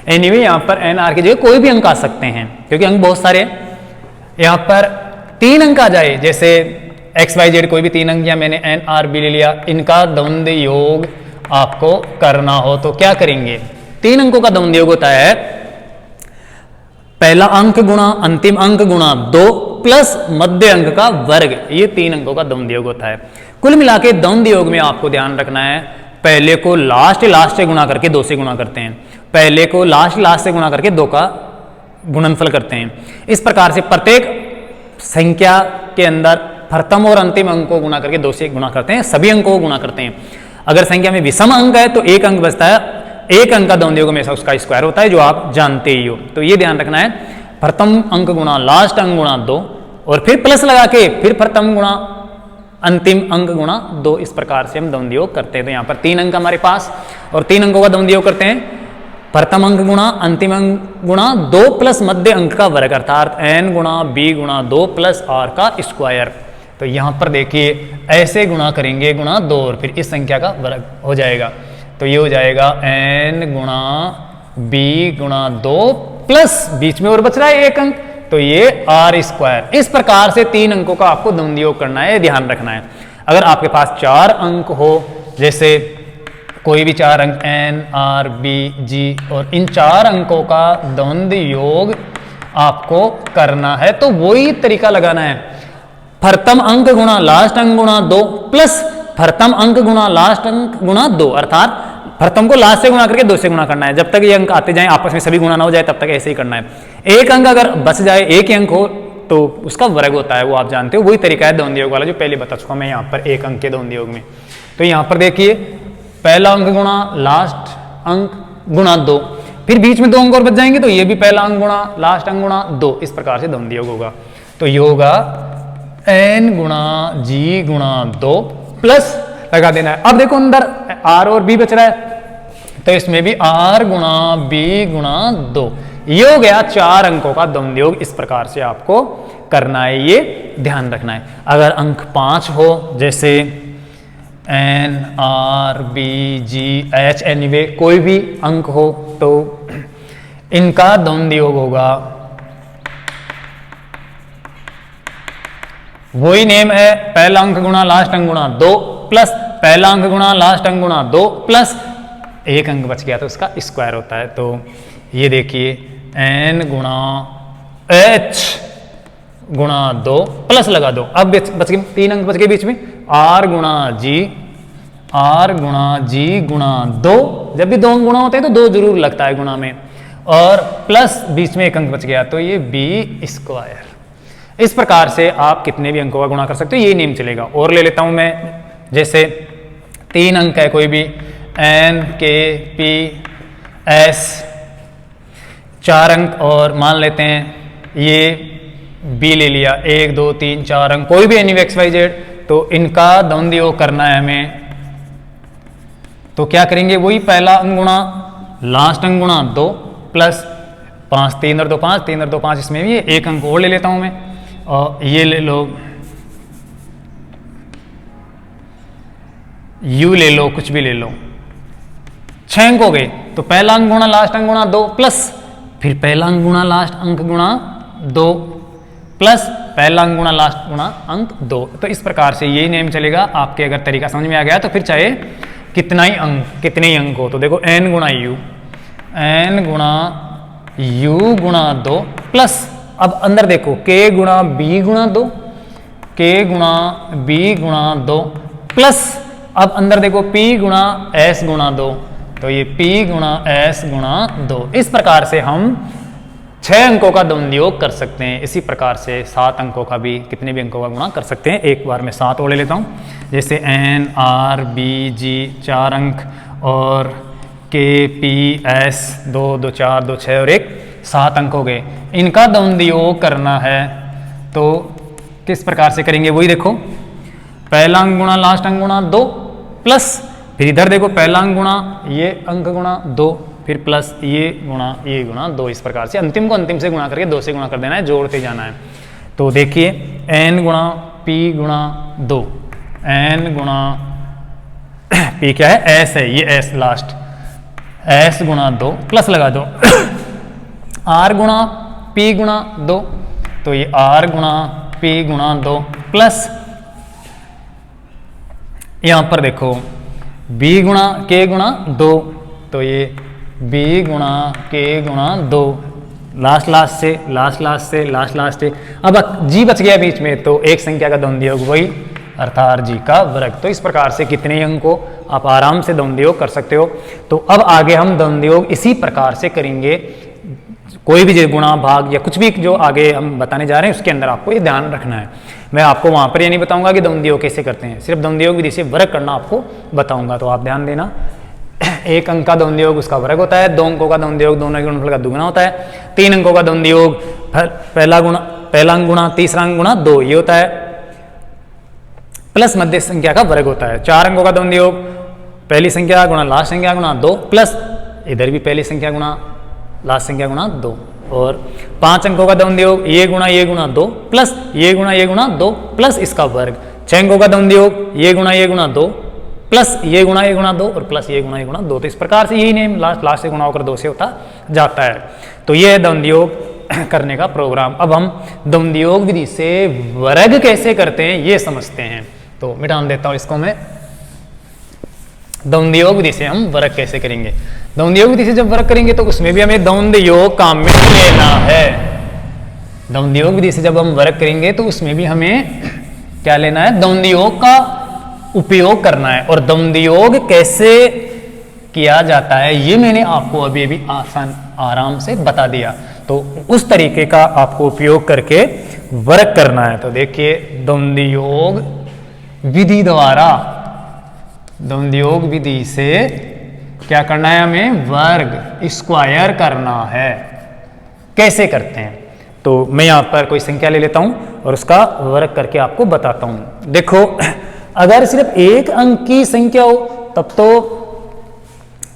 A: एनीवे यहाँ पर एन आर की जगह कोई भी अंक आ सकते हैं क्योंकि अंक बहुत सारे हैं। यहाँ पर 3 अंक आ जाए, जैसे एक्स वाई जेड कोई भी 3 अंक, या मैंने एन आर बी ले लिया, इनका द्वंद्व योग आपको करना हो तो क्या करेंगे। 3 अंकों का द्वंद्व योग होता है पहला अंक गुणा अंतिम अंक गुणा 2 प्लस मध्य अंक का वर्ग, ये 3 अंकों का द्वंद्व योग होता है। कुल मिला के द्वंद्व योग में आपको ध्यान रखना है, पहले को लास्ट से गुणा करके 2 से गुणा करते हैं, पहले को लास्ट से गुणा करके 2 का गुणनफल करते हैं। इस प्रकार से प्रत्येक संख्या के अंदर प्रथम और अंतिम अंक को गुणा करके 2 से गुणा करते हैं, सभी अंकों को गुणा करते हैं। अगर संख्या में विषम अंक है तो 1 अंक बचता है, 1 अंक का द्वंद्व योग हमेशा उसका स्क्वायर होता है, जो आप जानते ही हो। तो ये ध्यान रखना है, प्रथम अंक गुणा लास्ट अंक गुणा 2 और फिर प्लस लगा के फिर प्रथम गुणा अंतिम अंक गुणा 2, इस प्रकार से हम द्वंद्व योग करते हैं। तो यहाँ पर 3 अंक हमारे पास और 3 अंकों का द्वंद्व योग करते हैं, प्रथम अंक गुणा अंतिम अंक गुणा 2 प्लस मध्य अंक का वर्ग, अर्थात n गुणा b गुणा 2 प्लस r का स्क्वायर। तो यहाँ पर देखिए ऐसे गुणा करेंगे गुणा 2 और फिर इस संख्या का वर्ग हो जाएगा, तो ये हो जाएगा n गुणा b गुणा 2 प्लस बीच में और बच रहा है 1 अंक, तो ये r स्क्वायर। इस प्रकार से 3 अंकों का आपको द्वंद्व योग करना है, ध्यान रखना है। अगर आपके पास 4 अंक हो, जैसे कोई भी 4 अंक n r b g, और इन 4 अंकों का द्वंद्व योग आपको करना है तो वही तरीका लगाना है, प्रथम अंक गुणा लास्ट अंक गुणा 2 प्लस प्रथम अंक गुणा लास्ट अंक गुणा 2, अर्थात प्रथम को लास्ट से गुणा करके 2 से गुणा करना है। जब तक ये अंक आते जाएं आपस में सभी गुणा ना हो जाए तब तक ऐसे ही करना है। एक अंक अगर बच जाए, एक ही अंक हो तो उसका वर्ग होता है, वो आप जानते हो, वही तरीका है द्वंद्व योग वाला जो पहले बता चुका मैं यहाँ पर 1 अंक के द्वंद्व योग में। तो यहाँ पर देखिए पहला अंक गुणा लास्ट अंक गुणा 2, फिर बीच में 2 अंक और बच जाएंगे तो ये भी पहला अंक गुणा लास्ट अंक गुणा 2, इस प्रकार से द्वंद्व योग होगा। तो ये होगा n गुणा g गुणा 2 प्लस लगा देना है। अब देखो अंदर r और b बच रहा है तो इसमें भी r गुणा b गुणा 2, ये हो गया 4 अंकों का द्वंद्व योग। इस प्रकार से आपको करना है, ये ध्यान रखना है। अगर अंक 5 हो, जैसे n r b g h, anyway कोई भी अंक हो, तो इनका द्वंद्व योग होगा, वही नेम है, पहला अंक गुणा लास्ट अंक गुणा 2 प्लस पहला अंक गुणा लास्ट अंक गुणा 2 प्लस 1 अंक बच गया तो उसका स्क्वायर होता है। तो ये देखिए n गुणा h गुणा 2 प्लस लगा 2, अब बच गए 3 अंक बच गए बीच में, r गुणा g गुणा 2, जब भी 2 अंक गुणा होते हैं तो 2 जरूर लगता है गुणा में, और प्लस बीच में 1 अंक बच गया तो ये b स्क्वायर। इस प्रकार से आप कितने भी अंकों का गुणा कर सकते हो, ये नेम चलेगा। और ले लेता हूं मैं, जैसे 3 अंक है कोई भी, n k p s, 4 अंक और मान लेते हैं ये b ले लिया, 1 2 3 4 अंक कोई भी एनी एक्स वाई जेड, तो इनका द्वंद्व योग करना है हमें। तो क्या करेंगे, वही पहला अंक गुणा लास्ट अंक गुणा 2 प्लस 5 3 और 2 5 3 और 2 5, इसमें भी 1 अंक और ले लेता हूं मैं, और ये ले लो, u ले लो, कुछ भी ले लो, 6 अंक हो गए। तो पहला अंक गुणा लास्ट अंक गुणा 2 प्लस फिर पहला अंक गुणा लास्ट अंक गुणा 2 प्लस पहला अंक गुणा लास्ट गुणा अंक 2। तो इस प्रकार से यही नेम चलेगा। आपके अगर तरीका समझ में आ गया तो फिर चाहे कितने ही अंक हो, तो देखो n गुणा u गुणा 2 प्लस, अब अंदर देखो k गुणा b गुणा 2, k गुणा b गुणा 2 प्लस, अब अंदर देखो p गुणा s गुणा 2, तो ये p गुणा s गुणा 2। इस प्रकार से हम 6 अंकों का द्वंद्व योग कर सकते हैं। इसी प्रकार से 7 अंकों का भी, कितने भी अंकों का गुणा कर सकते हैं। एक बार मैं 7 और ले लेता हूँ, जैसे n r b g 4 अंक और k p s 2 2 4 2 6 और 1 7 अंक हो गए, इनका द्वंद्व योग करना है तो किस प्रकार से करेंगे वही देखो, पहला अंक गुणा लास्ट अंक गुणा 2 प्लस, फिर इधर देखो पहला अंक गुणा ये अंक गुणा 2, फिर प्लस ये गुणा 2, इस प्रकार से अंतिम को अंतिम से गुणा करके 2 से गुणा कर देना है, जोड़ते जाना है। तो देखिए n गुणा p गुणा 2, n गुणा p क्या है, s है, ये s लास्ट, s गुणा 2 प्लस लगा दो r गुणा p गुणा 2, तो ये r गुणा p गुणा 2 प्लस यहां पर देखो b गुणा k गुणा 2, तो ये b गुणा k गुणा 2, लास्ट से अब g बच गया बीच में, तो एक संख्या का द्वंद्व योग वही अर्थात g का वर्ग। तो इस प्रकार से कितने अंक को आप आराम से द्वंद्व योग कर सकते हो। तो अब आगे हम द्वंद्व योग इसी प्रकार से करेंगे, कोई भी गुणा भाग या कुछ भी जो आगे हम बताने जा रहे हैं उसके अंदर आपको ये ध्यान रखना है। मैं आपको वहां पर ये नहीं बताऊंगा कि द्वंद्व योग कैसे करते हैं, सिर्फ द्वंद्व योग विधि से वर्ग करना आपको बताऊंगा, तो आप ध्यान देना। एक अंक का द्वंद्व योग उसका वर्ग होता है, 2 अंकों का द्वंद्व योग दोनों के गुणनफल का दुगुना होता है, 3 अंकों का द्वंद्व योग पहला अंक गुणा तीसरा अंक गुणा 2 ये होता है, प्लस मध्य संख्या का वर्ग होता है। 4 अंकों का द्वंद्व योग पहली संख्या गुणा लास्ट संख्या गुणा 2 प्लस इधर भी पहली संख्या गुणा लास्ट संख्या गुणा 2, और 5 अंकों का द्वंद्व योग ये गुणा 2 प्लस ये गुणा 2 प्लस इसका वर्ग। 6 अंकों का द्वंद्व योग ये गुणा 2 प्लस ये गुणा 2 और प्लस ये गुणा 2, तो इस प्रकार से यही नेम लास्ट से गुणा होकर 2 से होता जाता है। तो ये है द्वंद्व योग करने का प्रोग्राम। अब हम द्वंद्व योग विधि से वर्ग कैसे करते हैं ये समझते हैं। तो मिटा देता हूं इसको मैं, द्वंद्व योग विधि से हम वर्ग कैसे करेंगे। द्वंद्व योग विधि से जब वर्ग करेंगे तो उसमें भी हमें द्वंद्व योग काम में लेना है। द्वंद्व योग विधि से जब हम वर्ग करेंगे तो उसमें भी हमें क्या लेना है, द्वंद्व योग का उपयोग करना है। और द्वंद्व योग कैसे किया जाता है ये मैंने आपको अभी आराम से बता दिया, तो उस तरीके का आपको उपयोग करके वर्ग करना है। तो देखिए द्वंद्व योग विधि द्वारा, द्वंद्व योग विधि से क्या करना है, हमें वर्ग स्क्वायर करना है। कैसे करते हैं, तो मैं यहां पर कोई संख्या ले लेता हूं और उसका वर्ग करके आपको बताता हूं। देखो अगर सिर्फ एक अंक की संख्या हो तब तो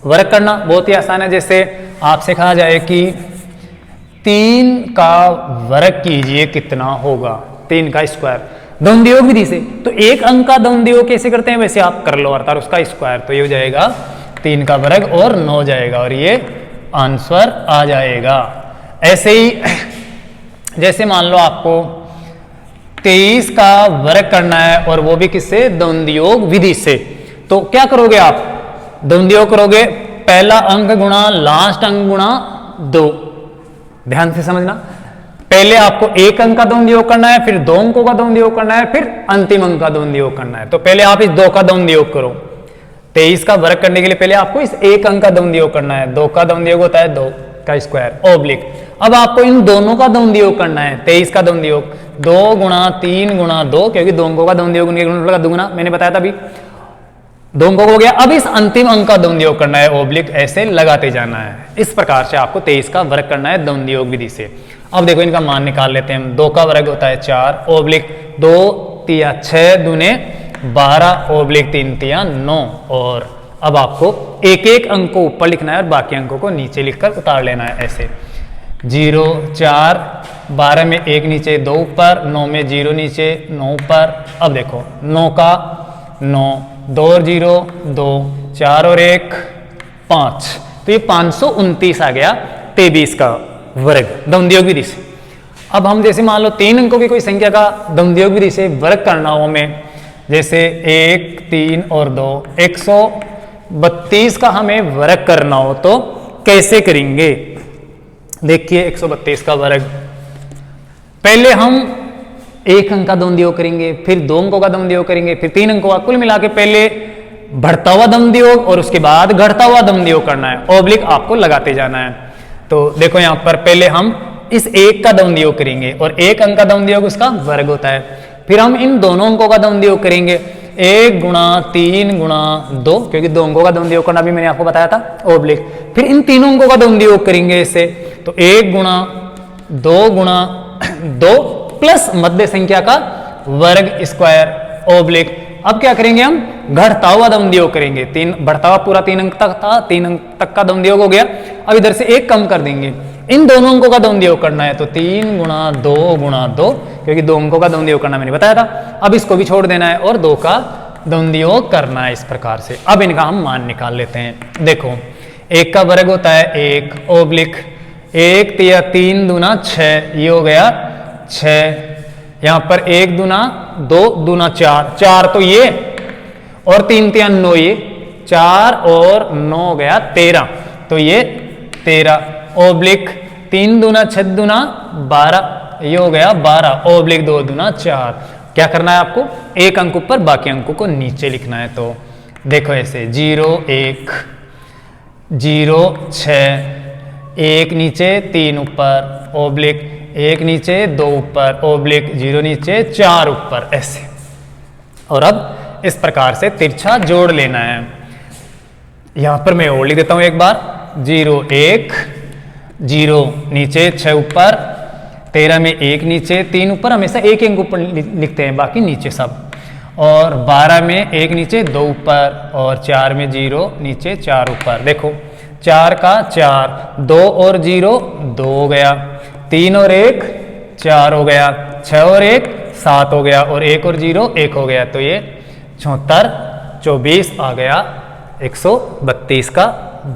A: वर्ग करना बहुत ही आसान है। जैसे आपसे कहा जाए कि 3 का वर्ग कीजिए कितना होगा, 3 का स्क्वायर, द्वंद्व योग विधि से। तो एक अंक का द्वंद्व योग कैसे करते हैं वैसे आप कर लो, अर्थात उसका स्क्वायर, तो ये हो जाएगा 3 का वर्ग और 9 जाएगा और ये आंसर आ जाएगा। ऐसे ही जैसे मान लो आपको 23 का वर्ग करना है और वो भी किससे, द्वंद्व योग विधि से। तो क्या करोगे आप, द्वंद्व योग करोगे पहला अंक गुणा लास्ट अंक गुणा 2, ध्यान से समझना। पहले आपको एक अंक का द्वंद्व योग करना है, फिर 2 अंकों का द्वंद्व योग करना है, फिर अंतिम अंक का द्वंद्व योग करना है। तो पहले आप इस 2 का द्वंद्व योग करो। 23 का वर्ग करने के लिए पहले आपको इस एक अंक का द्वंद्व योग करना है, 2 का द्वंद्व योग होता है 2 का स्क्वायर ओब्लिक। अब आपको इन दोनों का द्वंद्व योग करना है, 23 का द्वंद्व योग 2 गुणा 3 गुणा 2, क्योंकि 2 अंकों का द्वंद्व योग उनके गुणनफल का दुगुना, मैंने बताया था अभी 2 अंकों हो गया। अब इस अंतिम अंक का द्वंद्व योग करना है ओब्लिक, ऐसे लगाते जाना है। इस प्रकार से आपको 23 का वर्ग करना है द्वंद्व योग विधि से। अब देखो इनका मान निकाल लेते हैं। 2 का वर्ग होता है 4 ओब्लिक 2 तिया 6 दूने 12 ओब्लिक 3 तिया 9, और अब आपको एक एक अंक को ऊपर लिखना है और बाकी अंकों को नीचे लिखकर उतार लेना है। ऐसे 0 4 12 में 1 नीचे 2 ऊपर, 9 में 0 नीचे 9 ऊपर। अब देखो 9 का 9, 2 और 0 2, 4 और 1 5, तो ये 529 आ गया 23 का वर्ग द्वंद्व योग विधि से। अब हम जैसे मान लो 3 अंकों की कोई संख्या का द्वंद्व योग विधि से वर्ग करना हो हमें, जैसे 1 3 और 2 132 का हमें वर्ग करना हो तो कैसे करेंगे। देखिए 132 का वर्ग, पहले हम एक अंक का द्वंद्व योग करेंगे, फिर 2 अंकों का द्वंद्व योग करेंगे, फिर 3 अंकों का, कुल मिला के पहले बढ़ता हुआ द्वंद्व योग और उसके बाद घटता हुआ द्वंद्व योग करना है, ओब्लिक आपको लगाते जाना है। तो देखो यहां पर पहले हम इस एक का द्वंद्व योग करेंगे और एक अंक का द्वंद्व योग उसका वर्ग होता है, फिर हम इन दोनों अंकों का द्वंद्व योग करेंगे, 1 गुणा 3 गुणा 2, क्योंकि 2 अंकों का द्वंद्व योग करना भी मैंने आपको बताया था, ओब्लिक। फिर इन तीनों अंकों का द्वंद्व योग करेंगे इससे, तो 1 गुणा 2 गुणा 2 प्लस मध्य संख्या का वर्ग स्क्वायर ओब्लिक। अब क्या करेंगे हम, घटता हुआ द्वंद्व योग करेंगे। बढ़ता हुआ पूरा 3 अंक तक था, 3 अंक तक का द्वंद्व योग हो गया। अब इधर से 1 कम कर देंगे, इन दोनों अंकों का द्वंद्व योग करना है, तो 3 गुणा 2 गुणा 2, क्योंकि 2 अंकों का द्वंद्व योग करना मैंने बताया था। अब इसको भी छोड़ देना है और 2 का द्वंद्व योग करना है इस प्रकार से। अब इनका हम मान निकाल लेते हैं। देखो 1 का वर्ग होता है 1 ओब्लिक 1 या 3 दूना 6, ये हो गया 6। यहां पर 1 दूना 2 दूना 4, 4 तो ये और 3 तिया 9, ये 4 और 9 हो गया 13, तो ये 13 ओब्लिक 3 दूना 6 दूना 12, ये हो गया 12 ओब्लिक 2 दूना 4। क्या करना है आपको, एक अंक ऊपर बाकी अंकों को नीचे लिखना है। तो देखो ऐसे 0 1 0 6, 1 नीचे 3 ऊपर ओब्लिक 1 नीचे 2 ऊपर ओब्लिक 0 नीचे 4 ऊपर, ऐसे। और अब इस प्रकार से तिरछा जोड़ लेना है। यहां पर मैं और लिख देता हूं एक बार, 0 1 0 नीचे 6 ऊपर, 13 में 1 नीचे 3 ऊपर, हमेशा एक अंक ऊपर लिखते हैं, बाकी नीचे सब। और 12 में 1 नीचे 2 ऊपर, और 4 में 0 नीचे 4 ऊपर। देखो 4 का 4, 2 और 0 2 हो गया, 3 और 1 4 हो गया, 6 और 1 7 हो गया, और 1 और 0 1 हो गया, तो ये 76 24 आ गया 132 का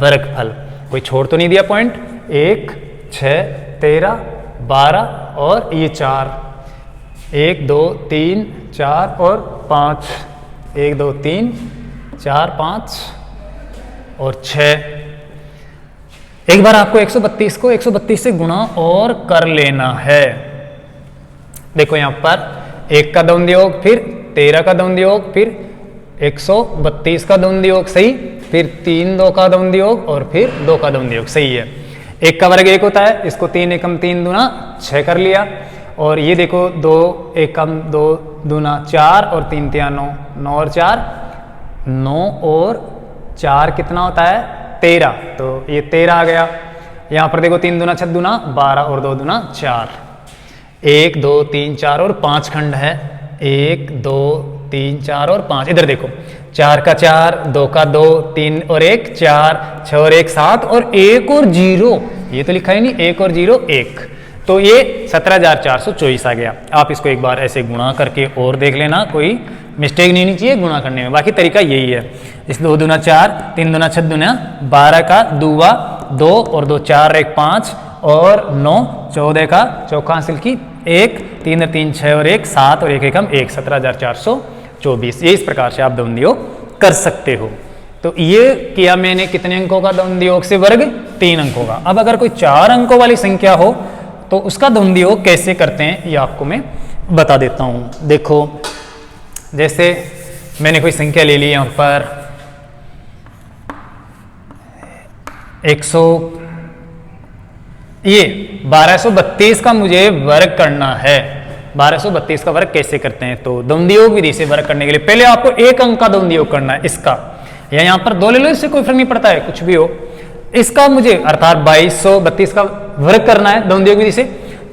A: वर्गफल। कोई छोड़ तो नहीं दिया पॉइंट, 1 6 13 12 और ये 4, 1 2 3 4 और 5, 1 2 3 4 5 और 6। एक बार आपको 132 को 132 से गुणा और कर लेना है। देखो यहां पर 1 का द्वंद्व योग, फिर 13 का द्वंद्व योग, फिर 132 का द्वंद्व योग, सही, फिर 3 2 का द्वंद्व योग, और फिर 2 का द्वंद्व योग, सही है। 1 का वर्ग 1 होता है, इसको 3 एकम 3 दूना 6 कर लिया। और ये देखो 2 एकम 2 दूना 4 और 3 तिया 9, 9 और 4 9 और 4 कितना होता है 13, तो ये 13 आ गया। यहां पर देखो 3 दूना 6 दूना 12 और 2 दूना 4, 1 2 3 4 और 5 खंड है, 1 2 3 4 और 5। इधर देखो 4 का 4, 2 का 2, 3 और 1 4, 6 और 1 7, और 1 और 0, ये तो लिखा ही नहीं, 1 और 0 1, तो ये 17,424 आ गया। आप इसको एक बार ऐसे गुणा करके और देख लेना, कोई मिस्टेक नहीं होनी चाहिए गुणा करने में, बाकी तरीका यही है। इस 2 दूना 4, 3 दूना 6 दूना 12 का दूवा 2 और 2 4 1 5 और 9, 14 का चौका हासिल की 1, 3 और 3 6 और 1 7 और 1 एकम 1, 17,424। ये इस प्रकार से आप द्वंद्व योग कर सकते हो। तो ये किया मैंने कितने अंकों का द्वंद्व योग से वर्ग, 3 अंकों का। अब अगर कोई 4 अंकों वाली संख्या हो तो उसका द्वंद्व योग कैसे करते हैं ये आपको मैं बता देता हूं। देखो जैसे मैंने कोई संख्या ले ली यहां पर 1232 का मुझे वर्ग करना है। 1232 का वर्ग कैसे करते हैं, तो द्वंद्व योग विधि से वर्ग करने के लिए पहले आपको एक अंक का द्वंद्व योग करना है, इसका, या यहां पर 2 ले लो, इससे कोई फर्क नहीं पड़ता है, कुछ भी हो। इसका मुझे अर्थात 2232 का वर्ग करना है द्वंद्व योग विधि से।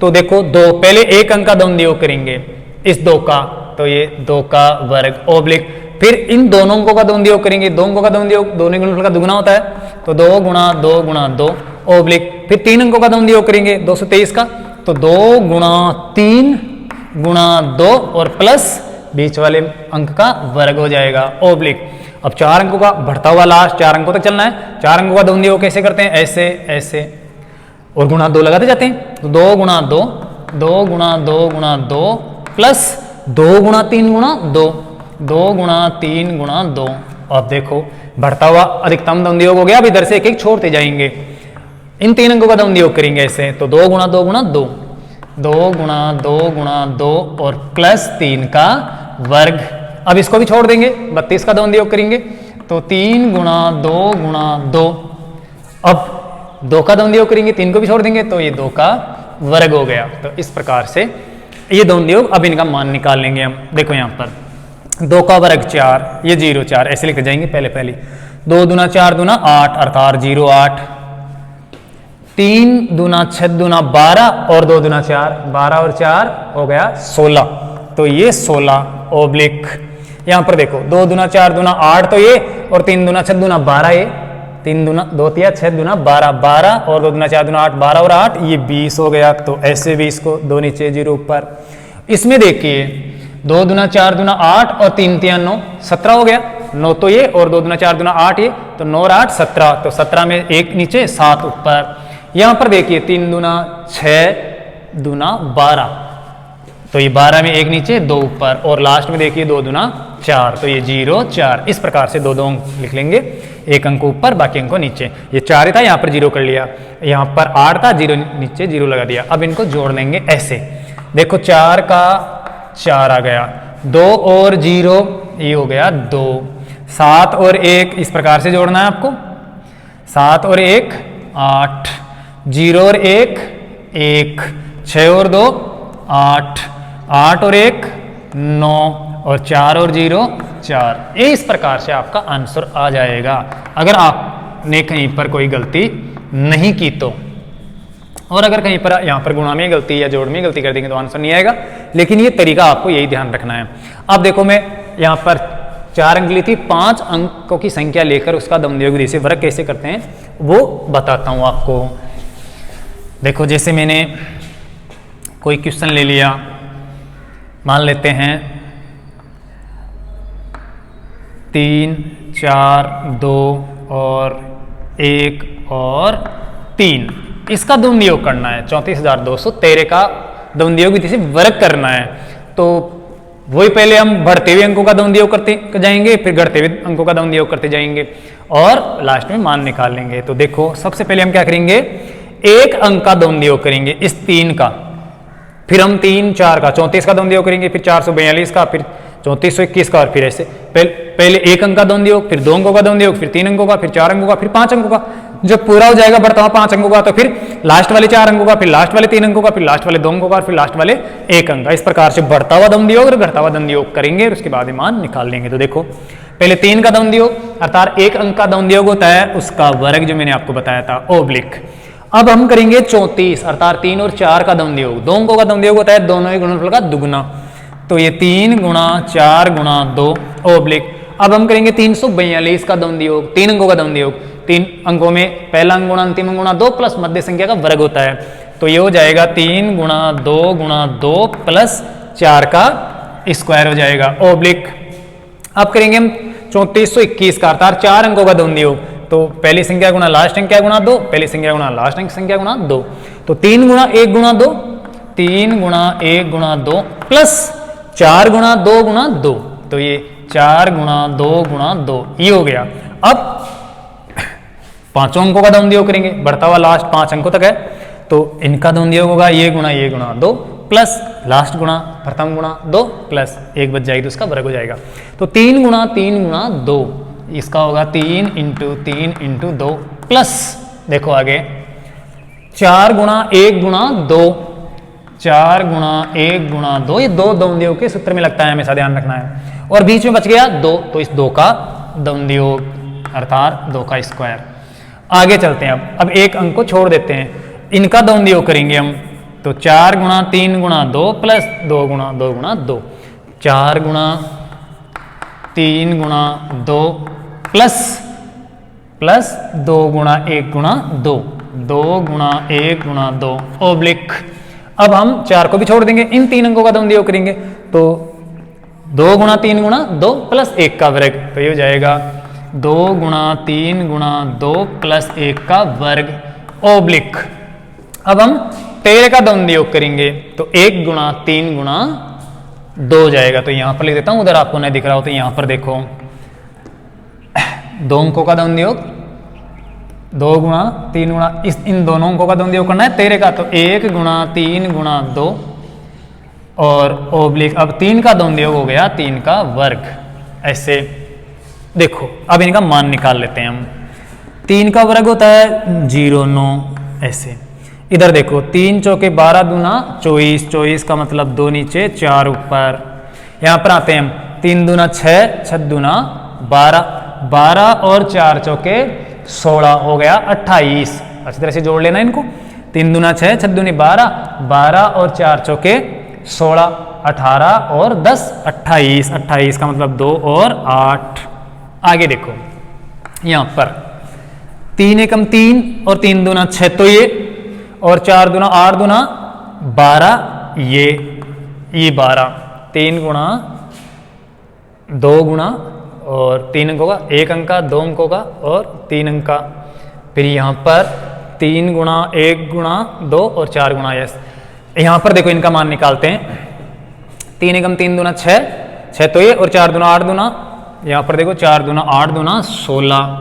A: तो देखो 2, पहले एक अंक का द्वंद्व योग करेंगे इस 2 का, तो ये 2 का वर्ग ओब्लिक, फिर इन दोनों अंकों का द्वंद्व योग करेंगे, 2 अंकों का द्वंद्व योग दोनों गुणनफल का दुगुना होता है, तो 2 गुणा 2 गुणा 2 ओब्लिक, फिर 3 अंकों का द्वंद्व योग करेंगे 223 का, तो 2 गुणा 3 गुणा 2 और प्लस बीच वाले अंक का वर्ग हो जाएगा ओब्लिक। अब 4 अंकों का बढ़ता हुआ लास्ट 4 अंकों तक चलना है। 4 अंकों का द्वंद्व योग कैसे करते हैं, ऐसे ऐसे और गुणा 2 लगाते जाते हैं, तो 2 गुणा 2 2 गुणा 2 गुणा 2 प्लस 2 गुणा 3 गुणा 2 2 गुणा 3 गुणा 2। अब देखो बढ़ता हुआ अधिकतम द्वंद्व योग हो गया। अब इधर से एक एक छोड़ते जाएंगे, इन 3 अंकों का द्वंद्व योग करेंगे ऐसे, तो 2 गुणा 2 गुणा 2 2 गुणा 2 गुणा 2 और प्लस 3 का वर्ग। अब इसको भी छोड़ देंगे, 32 का द्वंद्व योग करेंगे, तो 3 गुणा 2 गुणा 2, अब 2 का द्वंद्व योग करेंगे, 3 को भी छोड़ देंगे, तो ये 2 का वर्ग हो गया। तो इस प्रकार से ये द्वंद्व योग, अब इनका मान निकाल लेंगे हम। देखो यहां पर 2 का वर्ग 4, ये 0 4 ऐसे लिख जाएंगे पहले पहले। 2 दूना 4 दूना 8 अर्थात 0 8। 3 दूना 6 दूना 12 और 2 दूना 4, 12 और 4 हो गया 16, तो ये 16 ओब्लिक। यहाँ पर देखो 2 दूना 4 दूना 8 तो ये, और 3 दूना 6 दूना 12 ये, 3 दूना 2 तिया 6 दूना 12, 12 और 2 दूना 4 दूना 8, 12 और 8 ये 20 हो गया। तो ऐसे 20 को 2 नीचे 0 ऊपर। इसमें देखिए 2 दूना 4 दूना 8 और 3 तिया 9, 17 हो गया। 9 तो ये और 2 दूना 4 दूना 8 ये, तो 9 और 8 17, तो 17 में 1 नीचे 7 ऊपर। यहाँ पर देखिए 3 दूना 6 दूना 12, तो ये 12 में 1 नीचे 2 ऊपर, और लास्ट में देखिए 2 दूना 4, तो ये 0 4। इस प्रकार से 2 अंक लिख लेंगे, 1 अंक ऊपर बाकी अंक नीचे। ये 4 था, यहाँ पर 0 कर लिया, यहाँ पर 8 था, 0 नीचे 0 लगा दिया। अब इनको जोड़ लेंगे ऐसे, देखो 4 का 4 आ गया, 2 और 0 ये हो गया 2, 7 और 1 इस प्रकार से जोड़ना है आपको, 7 और 1 8, 0 और 1 1, 6 और 2 8, 8 और 1 9, और 4 और 0 4। इस प्रकार से आपका आंसर आ जाएगा, अगर आपने कहीं पर कोई गलती नहीं की तो। और अगर कहीं पर यहाँ पर गुणा में गलती या जोड़ में गलती कर देंगे तो आंसर नहीं आएगा, लेकिन ये तरीका आपको यही ध्यान रखना है। अब देखो मैं यहाँ पर 4 अंक ली थी, 5 अंकों की संख्या लेकर उसका दमदयोग विधि से वर्ग कैसे करते हैं वो बताता हूँ आपको। देखो जैसे मैंने कोई क्वेश्चन ले लिया, मान लेते हैं 3 4 2 और 1 और 3, इसका दमदयोग करना है 34,213 का दमदयोग विधि से वर्ग करना है। तो वही पहले हम बढ़ते हुए अंकों का दमदयोग करते जाएंगे, फिर घटते हुए अंकों का दमदयोग करते जाएंगे और लास्ट में मान निकाल लेंगे। तो देखो सबसे पहले हम क्या करेंगे, 1 अंक का दमदयोग करेंगे इस 3 का, फिर हम 3 4 का 34 का दमदयोग करेंगे, फिर 442 का, फिर 3421 का, और फिर ऐसे पहले 1 अंक का दमदयोग, फिर 2 अंकों का दमदयोग, फिर 3 अंकों का, फिर 4 अंकों का, फिर 5 अंकों का। जब पूरा हो जाएगा बढ़ता हुआ 5 अंकों का, तो फिर लास्ट वाले 4 अंकों का, फिर लास्ट वाले 3 अंकों का, फिर लास्ट वाले 2 अंकों का, फिर लास्ट वाले 1 अंक का। इस प्रकार से बढ़ता हुआ दमदयोग और घटता हुआ दमदयोग करेंगे और उसके बाद मान निकाल लेंगे। तो देखो पहले 3 का दमदयोग अर्थात 1 अंक का दमदयोग होता है, उसका वर्ग जो मैंने आपको बताया था ओब्लिक। अब हम करेंगे 34 अर्थात 3 और 4 का दमदयोग, 2 अंकों का दमदयोग होता है दोनों ही गुणनफल का दुगुना, तो ये 3 गुणा 4 गुणा 2 ओब्लिक। अब हम करेंगे 342 का दमदयोग, 3 अंकों का दमदयोग, 3 अंकों में पहला अंक गुणा अंतिम अंक गुणा 2 प्लस मध्य संख्या का वर्ग होता है, तो ये हो जाएगा 3 गुणा 2 प्लस 4 का स्क्वायर हो जाएगा ओब्लिक। अब करेंगे हम 3421 का अर्थात 4 अंकों का दमदयोग, तो पहली संख्या गुणा लास्ट संख्या गुणा 2, पहली संख्या गुणा लास्ट संख्या गुणा 2, तो 3 गुणा 1 गुणा 2, 3 गुणा 1 गुणा 2 प्लस 4 गुणा 2 गुणा 2, तो ये 4 गुणा 2 गुणा 2 ये हो गया। अब 5 अंकों का दमदयोग करेंगे, बढ़ता हुआ लास्ट 5 अंकों तक है, तो इनका दमदयोग होगा ये गुणा 2 प्लस लास्ट गुणा प्रथम गुणा 2 प्लस 1 बच जाएगी तो उसका वर्ग हो जाएगा। तो 3 गुणा 2 इसका होगा 3 इंटू 3 इंटू 2 प्लस देखो आगे 4 गुणा 1 गुणा 2, 4 गुणा 1 गुणा 2, ये 2 दमदयोग के सूत्र में लगता है, हमेशा ध्यान रखना है। और बीच में बच गया 2, तो इस 2 का दमदयोग अर्थात 2 का स्क्वायर। आगे चलते हैं, अब 1 अंक को छोड़ देते हैं, इनका दमदयोग करेंगे हम, तो 4 गुणा 3 गुणा 2 प्लस 2 गुणा 2 गुणा 2, 4 गुणा 3 गुणा 2 प्लस 2 गुणा 1 गुणा 2, 2 गुणा 1 गुणा 2 ओब्लिक। अब हम 4 को भी छोड़ देंगे, इन 3 अंकों का दमदयोग करेंगे, तो 2 गुणा 3 गुणा 2 प्लस 1 का वर्ग, तो ये हो जाएगा 2 गुणा 3 गुणा 2 प्लस 1 का वर्ग ओब्लिक। अब हम 13 का दमदयोग करेंगे, तो 1 गुणा 3 गुणा 2 जाएगा, तो यहां पर लिख देता हूं, उधर आपको नहीं दिख रहा हो तो यहां पर देखो 2 अंकों का दमदयोग, 2 गुणा 3 गुणा इन दोनों अंकों का दमदयोग करना है 13 का, तो 1 गुणा 3 गुणा 2 और ओब्लिक। अब 3 का दमदयोग हो गया 3 का वर्ग। ऐसे देखो अब इनका मान निकाल लेते हैं हम, 3 का वर्ग होता है 0 9, ऐसे इधर देखो 3 चौके 12 दूना 24, 24 का मतलब 2 नीचे 4 ऊपर। यहाँ पर आते हैं हम 3 दूना 6, 6 दूना 12, 12 और 4 चौके 16 हो गया 28। अच्छी तरह से जोड़ लेना इनको। 3 दूना 6, 6 दूनी 12, 12 और 4 चौके 16, 18 और 10 28, 28 का मतलब 2 और 8। आगे देखो यहाँ पर 3 एकम 3 और 3 दूना 6 तो ये, और 4 दूना 8 दूना 12 ये 12, 3 गुणा 2 गुणा और 3 अंकों का, 1 अंक का, 2 अंकों का और 3 अंक का। फिर यहाँ पर 3 गुणा 1 गुणा 2 और 4 गुणा यस। यहाँ पर देखो इनका मान निकालते हैं। 3 एकम 3 दूना 6, 6 तो ये, और 4 दूना 8 दूना, यहाँ पर देखो 4 दूना 8 दूना 16,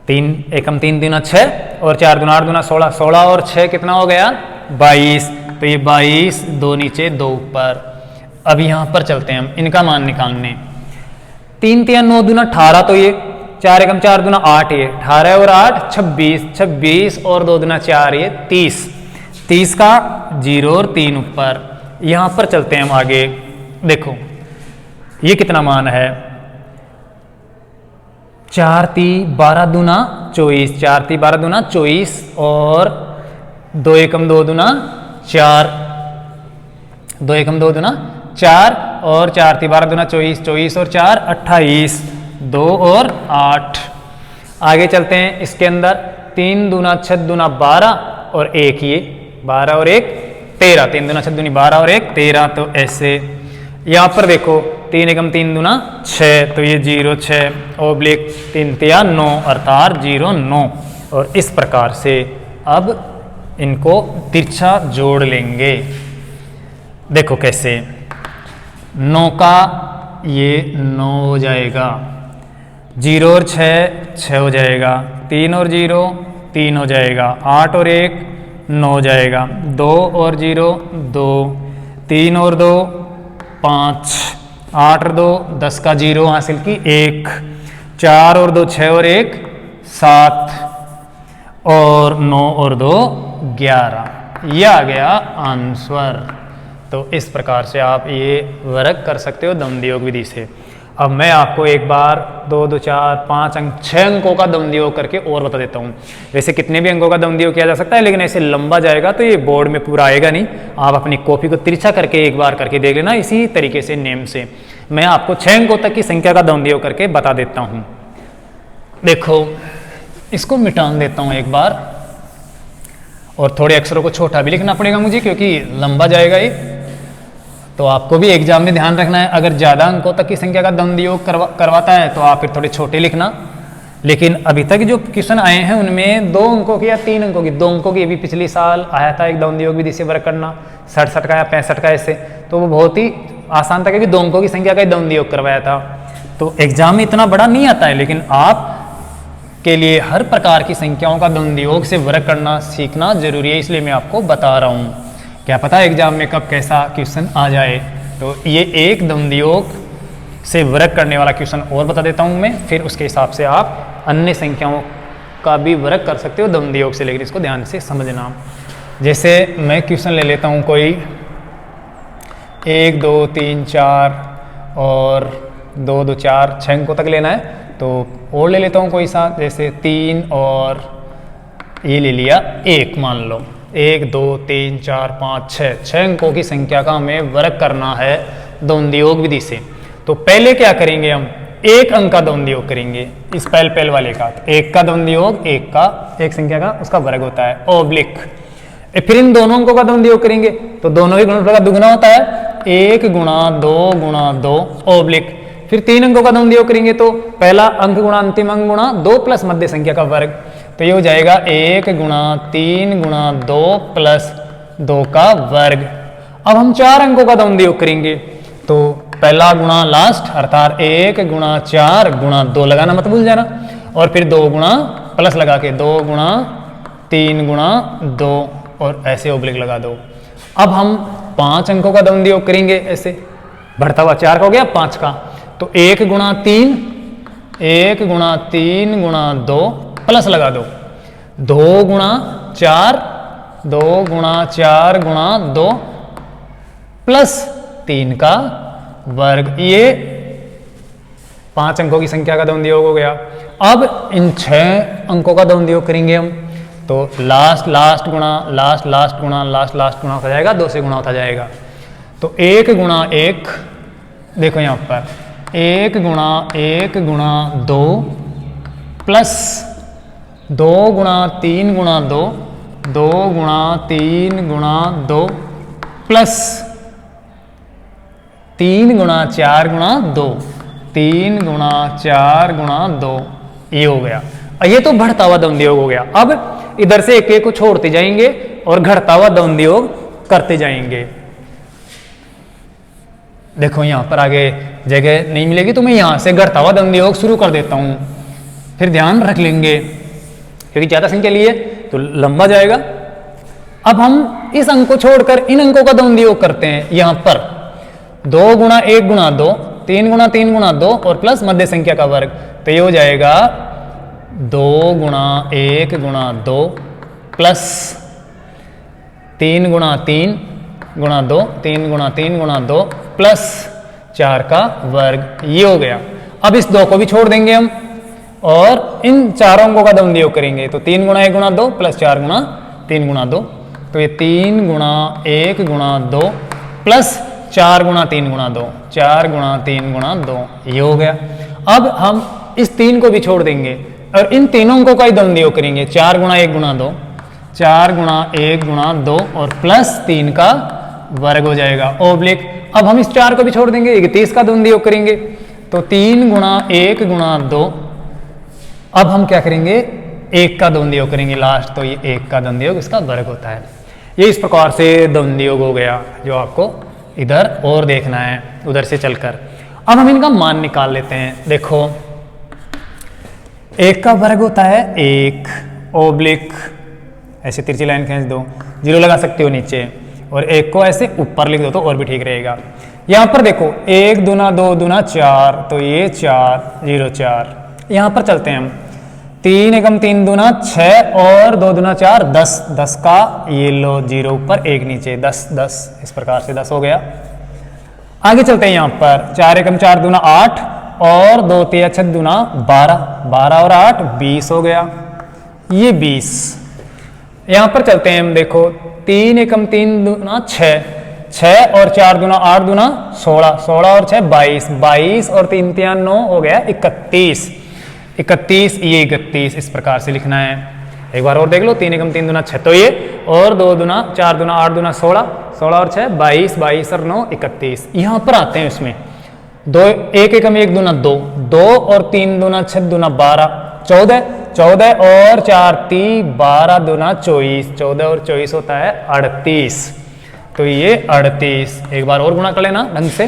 A: 3 एकम 3 दूना 6 और 4 दूना 8 दूना 16, 16 और 6 कितना हो गया 22। तो ये 22, 2 नीचे 2 ऊपर। अब यहाँ पर चलते हैं हम इनका मान निकालने। 3 3 9 दूना 18 तो ये, 4 एकम 4 दूना 8 ये, 18 और 8 26, 26 और 2 दूना 4 ये 30, 30 का 0 और 3 ऊपर। यहाँ पर चलते हैं हम आगे। देखो ये कितना मान है, 4 3 12 दूना 24, 4 3 12 दूना 24 और 2 एकम 2 दूना 4, 2 एकम 2 दूना 4 और 4 3 12 दूना 24, 24 और 4 28, 2 और 8। आगे चलते हैं इसके अंदर। 3 दूना 6 दूना 12 और 1 ये, 12 और 1 13, 3 दूना 6 दूनी 12 और 1 13। तो ऐसे यहाँ पर देखो 3 एकम 3 दूना 6 तो ये 0 6 ओब्लिक 3 तिया 9 अर्थात 0 9। और इस प्रकार से अब इनको तिरछा जोड़ लेंगे। देखो कैसे, 9 का ये 9 हो जाएगा, 0 और 6 6 हो जाएगा, 3 और 0 3 हो जाएगा, 8 और 1 9 हो जाएगा, 2 और 0 2, 3 और 2 5, 8 और 2 10 का 0 हासिल की 1, 4 और 2 6 और 1 7 और 9 और 2 11। यह आ गया आंसर। तो इस प्रकार से आप ये वर्क कर सकते हो द्वंद्व योग विधि से। अब मैं आपको एक बार 2 2 4 5 अंक 6 अंकों का द्वंद्व योग करके और बता देता हूँ। वैसे कितने भी अंकों का द्वंद्व योग किया जा सकता है, लेकिन ऐसे लंबा जाएगा तो ये बोर्ड में पूरा आएगा नहीं। आप अपनी कॉपी को तिरछा करके एक बार करके देख लेना। इसी तरीके से नेम से मैं आपको 6 अंकों तक की संख्या का द्वंद्व योग करके बता देता हूँ। देखो इसको मिटान देता हूँ एक बार, और थोड़े अक्षरों को छोटा भी लिखना पड़ेगा मुझे क्योंकि लंबा जाएगा ये। तो आपको भी एग्जाम में ध्यान रखना है, अगर ज़्यादा अंकों तक की संख्या का द्वंद्व योग करवाता है तो आप फिर थोड़े छोटे लिखना। लेकिन अभी तक जो क्वेश्चन आए हैं उनमें 2 अंकों की या 3 अंकों की, 2 अंकों की भी पिछले साल आया था एक द्वंद्व योग विधि से वर्क करना, 67 का या 65 का ऐसे। तो वो बहुत ही आसान था क्योंकि 2 अंकों की संख्या का द्वंद्व योग करवाया था। तो एग्जाम में इतना बड़ा नहीं आता है, लेकिन आप के लिए हर प्रकार की संख्याओं का द्वंद्व योग से वर्क करना सीखना जरूरी है, इसलिए मैं आपको बता रहा हूँ। क्या पता एग्जाम में कब कैसा क्वेश्चन आ जाए। तो ये एक द्वंद्व योग से वर्क करने वाला क्वेश्चन और बता देता हूँ मैं, फिर उसके हिसाब से आप अन्य संख्याओं का भी वर्क कर सकते हो द्वंद्व योग से, लेकिन इसको ध्यान से समझना। जैसे मैं क्वेश्चन ले लेता हूँ कोई 1 2 3 4 और 2 2 4 6 अंकों तक लेना है, तो और ले लेता हूँ कोई सा, जैसे 3 और ये ले लिया 1, मान लो 1 2 3 4 5 6 अंकों की संख्या का हमें वर्क करना है द्वंद्व योग विधि से। तो पहले क्या करेंगे, हम 1 अंक का द्वंद्व योग करेंगे, इस पहल वाले का। 1 का द्वंद्व योग 1 संख्या का उसका वर्ग होता है ओब्लिक। फिर इन दोनों अंकों का द्वंद्व योग करेंगे तो दोनों ही गुणनफल का दुगुना होता है, 1 गुणा 2 ओब्लिक। फिर 3 अंकों का द्वंद्व योग करेंगे तो पहला अंक गुणा अंतिम अंक गुणा 2 प्लस मध्य संख्या का वर्ग, तो ये हो जाएगा 1 गुणा 3 गुणा 2 प्लस 2 का वर्ग। अब हम 4 अंकों का द्वंद्व योग करेंगे तो पहला गुणा लास्ट अर्थात 1 गुणा 4 गुणा 2 लगाना मत भूल जाना, और फिर 2 गुणा प्लस लगा के 2 गुणा 3 गुणा 2 और ऐसे ओब्लिक लगा दो। अब हम 5 अंकों का द्वंद्व योग करेंगे, ऐसे बढ़ता हुआ 4 का हो गया 5 का, तो 1 गुणा 3 गुणा 2 प्लस लगा दो 2 गुणा 4 गुणा 2 प्लस 3 का वर्ग। ये 5 अंकों की संख्या का द्वंद्व योग हो गया। अब इन 6 अंकों का द्वंद्व योग करेंगे हम, तो लास्ट लास्ट गुणा लास्ट लास्ट गुणा लास्ट लास्ट गुणा होता जाएगा, 2 से गुणा होता जाएगा। तो 1 गुणा 1, देखो यहाँ पर 1 गुणा 2 प्लस 2 गुणा 3 गुणा 2, 2 गुणा 3 गुणा 2 प्लस 3 गुणा 4 गुणा 2, 3 गुणा 4 गुणा 2, ये हो गया। ये तो बढ़ता हुआ द्वंद्व योग हो गया। अब इधर से एक एक को छोड़ते जाएंगे और घटता हुआ द्वंद्व योग करते जाएंगे। देखो यहां पर आगे जगह नहीं मिलेगी तो मैं यहां से घटता हुआ द्वंद्व योग शुरू कर देता हूं, फिर ध्यान रख लेंगे क्योंकि ज्यादा संख्या लिए तो लंबा जाएगा। अब हम इस अंक को छोड़कर इन अंकों का द्वंद्व योग करते हैं। यहां पर 2 गुणा 1 गुणा 2, 3 गुणा 3 गुणा 2 और प्लस मध्य संख्या का वर्ग, तो ये हो जाएगा 2 गुणा 1 गुणा 2 प्लस 3 गुणा 3 गुणा 2, 3 गुणा 3 गुणा 2 प्लस 4 का वर्ग, ये हो गया। अब इस 2 को भी छोड़ देंगे हम और इन चारों अंकों का द्वंद्व योग करेंगे, तो 3 गुणा 1 गुणा 2 प्लस 4 गुणा 3 गुणा 2, तो ये 3 गुणा 1 गुणा 2 प्लस 4 गुणा 3 गुणा 2, 4 गुणा 3 गुणा 2, ये हो गया। अब हम इस 3 को भी छोड़ देंगे और इन तीनों अंकों का ही द्वंद्व योग करेंगे, 4 गुणा 1 गुणा 2, 4 गुणा 1 गुणा 2 और प्लस 3 का वर्ग हो जाएगा ओब्लिक। अब हम इस 4 को भी छोड़ देंगे, 31 का द्वंद्व योग करेंगे, तो 3 गुणा 1 गुणा 2, अब हम क्या करेंगे 1 का द्वंद्व योग करेंगे लास्ट, तो ये 1 का द्वंद्व योग इसका वर्ग होता है। ये इस प्रकार से द्वंद्व योग हो गया जो आपको इधर और देखना है उधर से चलकर। अब हम इनका मान निकाल लेते हैं। देखो 1 का वर्ग होता है 1 ओब्लिक, ऐसे तिरछी लाइन खींच दो, 0 लगा सकते हो नीचे और 1 को ऐसे ऊपर लिख दो तो और भी ठीक रहेगा। यहां पर देखो 1 दूना 2 दूना 4, तो ये 4 0 4। यहां पर चलते हैं हम, 3 एकम 3 दूना 6 और 2 दूना 4 10, 10 का ये लो 0 ऊपर 1 नीचे, 10 10, इस प्रकार से 10 हो गया। आगे चलते हैं, यहां पर 4 एकम 4 दूना 8 और 2 3 6 दूना 12, 12 और 8 20 हो गया, ये 20। यहां पर चलते हैं हम, देखो 3 एकम 3 दूना 6, 6 और 4 दूना 8 दूना 16, 16 और 6 22, 22 और 3 3 9 हो गया 31, 31, ये 31, इस प्रकार से लिखना है। एक बार और देख लो, 3 एकम 3 दूना 6 तो ये, और 2 दूना 4 दूना 8 दूना 16, 16 और 6 22, 22 और 9 31। यहां पर आते हैं इसमें 1 एकम 1 दूना 2, 2 और 3 दूना 6 दूना 12, 14, 14 और 4 3 12 दूना 24, 14 और 24 होता है 38, तो ये 38। एक बार और गुणा कर लेना ढंग से,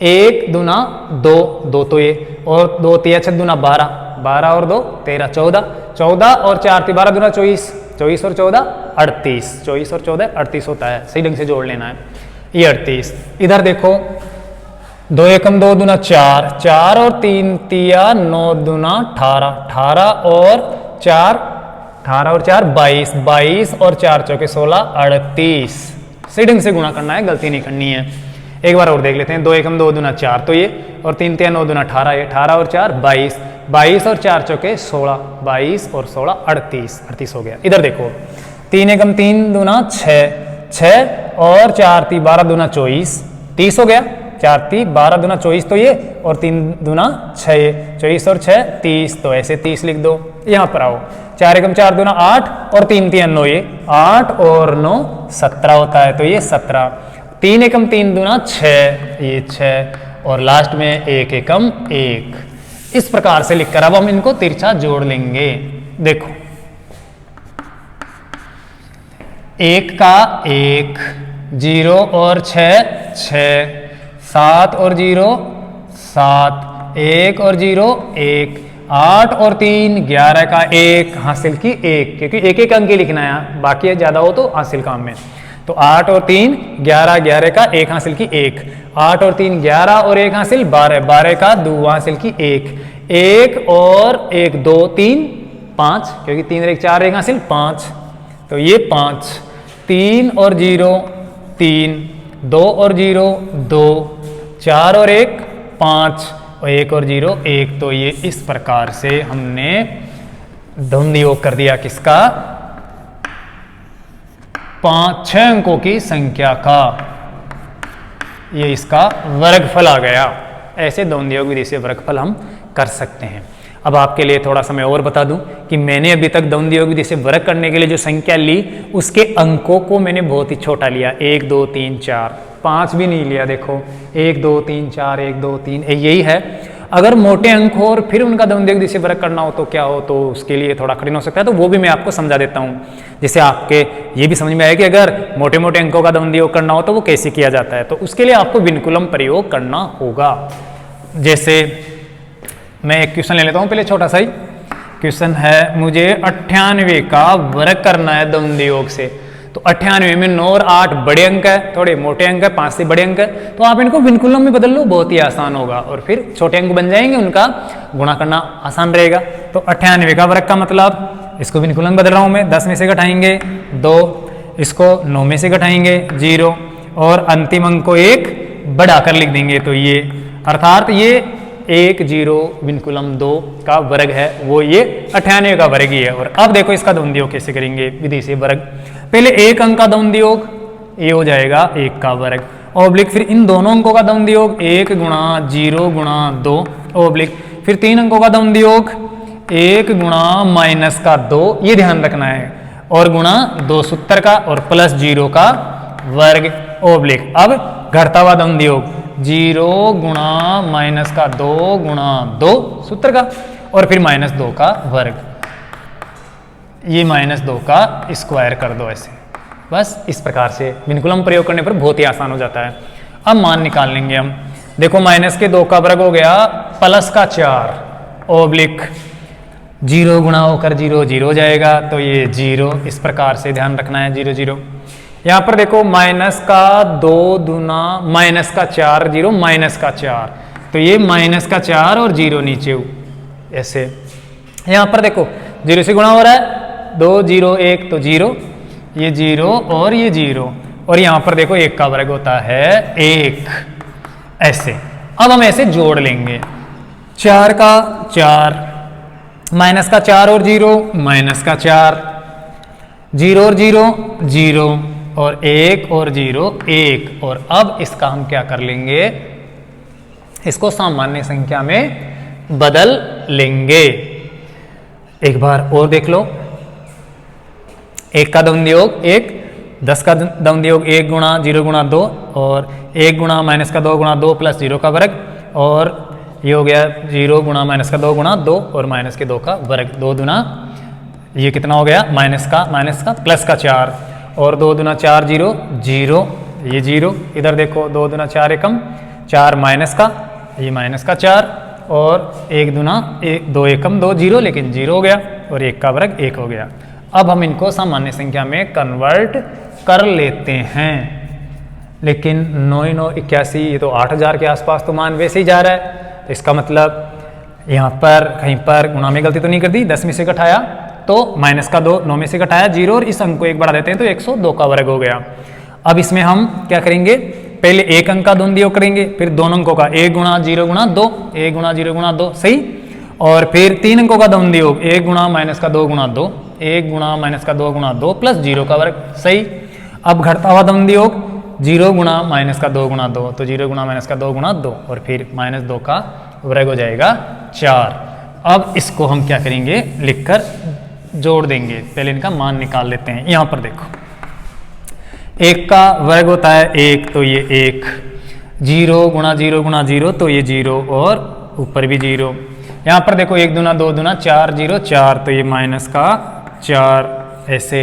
A: 1 दूना 2, 2 तो ये, और 2 3 6 दूना 12, 12 और 2 13, 14, 14 और 4 12 दूना 24, 24 और 14 38, 24 और 14 38 होता है, सही ढंग से जोड़ लेना है, ये 38। इधर देखो 2 एकम 2 दूना 4, 4 और 3 तिया 9 दूना 18, 18 और 4 18 और 4 22, 22 और 4 चौके 16 38, सही ढंग से गुणा करना है, गलती नहीं करनी है। एक बार और देख लेते हैं, 2 एकम 2 दूना 4 तो ये, और 3 तिया 9 दूना 18, ये 18 और 4 22, 22 और 4 चौके 16, 22 और 16 38, 38 हो गया। इधर देखो 3 एकम 3 दूना 6, 6 और 4 3 12 दूना 24, 30 हो गया, 4 3 12 दूना 24 तो ये, और 3 दूना 6, 24 और 6 30, तो ऐसे 30 लिख दो। यहाँ पर आओ, 4 एकम 4 दूना 8 और 3 3 9, ये 8 और 9 17 होता है, तो ये 17। 3 एकम 3 दूना 6, ये 6, और लास्ट में 1 एकम 1, इस प्रकार से लिखकर अब हम इनको तिरछा जोड़ लेंगे। देखो 1 का 1, 0 और 6 6, 7 और 0 7, 1 और 0 1, 8 और 3 11 का 1 हासिल की 1, क्योंकि एक एक अंक ही लिखना है, बाकी ज्यादा हो तो हासिल काम में, तो 8 और 3 11, 11 का 1 हासिल की 1, 8 और 3 11 और 1 हासिल 12, 12 का 2 हासिल की 1, 1 और 1 2 3 5, क्योंकि 3 और 1 4, 1 हासिल 5, तो ये 5, 3 और 0 3, 2 और 0 2, 4 और 1 5 और 1 और 0 1। तो ये इस प्रकार से हमने द्वंद्व योग कर दिया किसका, 6 अंकों की संख्या का, ये इसका वर्गफल आ गया। ऐसे द्वंद्व योग विधि से वर्गफल हम कर सकते हैं। अब आपके लिए थोड़ा सा मैं और बता दूं कि मैंने अभी तक द्वंद्व योग विधि से वर्ग करने के लिए जो संख्या ली उसके अंकों को मैंने बहुत ही छोटा लिया, 1 2 3 4 5 भी नहीं लिया। देखो 1 2 3 4 1 2 3 यही है। अगर मोटे अंक हो और फिर उनका द्वंद्व योग विधि से वर्ग करना हो तो क्या हो, तो उसके लिए थोड़ा कठिन हो सकता है। तो वो भी मैं आपको समझा देता हूँ जिससे आपके ये भी समझ में आए कि अगर मोटे मोटे अंकों का द्वंद्व योग करना हो तो वो कैसे किया जाता है। तो उसके लिए आपको विनकुलम प्रयोग करना होगा। जैसे मैं एक क्वेश्चन ले लेता हूँ पहले, छोटा सा ही क्वेश्चन है, मुझे 98 का वर्ग करना है द्वंद्व योग से। तो 98 में 9 और 8 बड़े अंक है, थोड़े मोटे अंक है, 5 से बड़े अंक है, तो आप इनको विनकुलम में बदल लो, बहुत ही आसान होगा और फिर छोटे अंक बन जाएंगे, उनका गुणा करना आसान रहेगा। तो 98 का वर्ग का मतलब, इसको विनकुलम बदल रहा हूँ मैं, 10 में से घटाएंगे 2, इसको 9 में से घटाएंगे 0 और अंतिम अंक को 1 बढ़ाकर लिख देंगे। तो ये अर्थात ये 1 0 विनकुलम 2 का वर्ग है, वो ये 98 का वर्ग ही है। और अब देखो इसका द्वंद्व योग कैसे करेंगे विधि से वर्ग। पहले एक अंक का द्वंद्व योग, ये हो जाएगा 1 का वर्ग, ओब्लिक फिर इन दोनों अंकों का द्वंद्व योग 1 गुणा 0 गुणा 2 ओब्लिक फिर 3 अंकों का द्वंद्व योग 1 गुणा माइनस का 2, ये ध्यान रखना है, और गुणा 2 सूत्र का और प्लस 0 का वर्ग ओब्लिक। अब घटता हुआ द्वंद्व योग 0 गुणा माइनस का 2 गुणा 2 सूत्र का और फिर -2 का वर्ग, ये -2 का स्क्वायर कर दो ऐसे। बस इस प्रकार से विनकुलम प्रयोग करने पर बहुत ही आसान हो जाता है। अब मान निकाल लेंगे हम। देखो -2 का वर्ग हो गया प्लस का 4 ओब्लिक 0 गुणा होकर 0 0 हो जाएगा, तो ये 0, इस प्रकार से ध्यान रखना है 0 0। यहाँ पर देखो माइनस का 2 दूना माइनस का 4 0 माइनस का 4, तो ये माइनस का 4 और 0 नीचे ऐसे। यहाँ पर देखो 0 से गुणा हो रहा है, 2 0 1 तो 0, ये 0 और ये 0, और यहाँ पर देखो 1 का वर्ग होता है 1 ऐसे। अब हम ऐसे जोड़ लेंगे, 4 का 4 माइनस का 4 और 0 माइनस का 4, 0 और 0 0 और 1 और 0 1। और अब इसका हम क्या कर लेंगे, इसको सामान्य संख्या में बदल लेंगे। एक बार और देख लो, 1 का द्वंद्व योग 1, 10 का द्वंद्व योग 1 गुणा 0 गुणा 2 और 1 गुणा माइनस का 2 गुणा 2 प्लस 0 का वर्ग, और ये हो गया 0 गुणा माइनस का 2 गुणा 2 और माइनस के 2 का वर्ग, 2 दुना ये कितना हो गया माइनस का प्लस का 4 और 2 दुना 4 0 0, ये 0, इधर देखो 2 दुना 4 एकम 4 माइनस का, ये माइनस का 4 और 1 दुना 2 एकम 2 0, लेकिन 0 हो गया और 1 का वर्ग 1 हो गया। अब हम इनको सामान्य संख्या में कन्वर्ट कर लेते हैं, लेकिन 9 9 81, ये तो 8000 के आसपास तो मान वैसे ही जा रहा है। तो इसका मतलब यहाँ पर कहीं पर गुणा में गलती तो नहीं कर दी, 10 में से घटाया तो माइनस का 2, 9 में से घटाया 0 और इस अंक को 1 बढ़ा देते हैं तो 102 का वर्ग हो गया। अब इसमें हम क्या करेंगे, पहले एक अंक का द्वंद्व योग करेंगे, फिर दोनों अंकों का 1 गुणा 0 गुणा 2, 1 गुणा 0 गुणा 2 सही, और फिर 3 अंकों का द्वंद्व योग 1 गुणा माइनस का 2 गुणा 2, 1 गुणा माइनस का 2 गुणा 2 प्लस 0 का वर्ग सही। अब घटता हुआ द्वंद्व योग 0 गुणा माइनस का 2 गुणा 2, तो 0 गुणा माइनस का 2 गुणा 2 और फिर -2 का वर्ग हो जाएगा 4। अब इसको हम क्या करेंगे, लिखकर जोड़ देंगे। पहले इनका मान निकाल लेते हैं। यहाँ पर देखो 1 का वर्ग होता है 1, तो ये 1, 0 गुणा 0 गुणा 0 तो ये 0 और ऊपर भी 0। यहाँ पर देखो 1 दुना 2 दुना 4 0 4, तो ये माइनस का 4 ऐसे।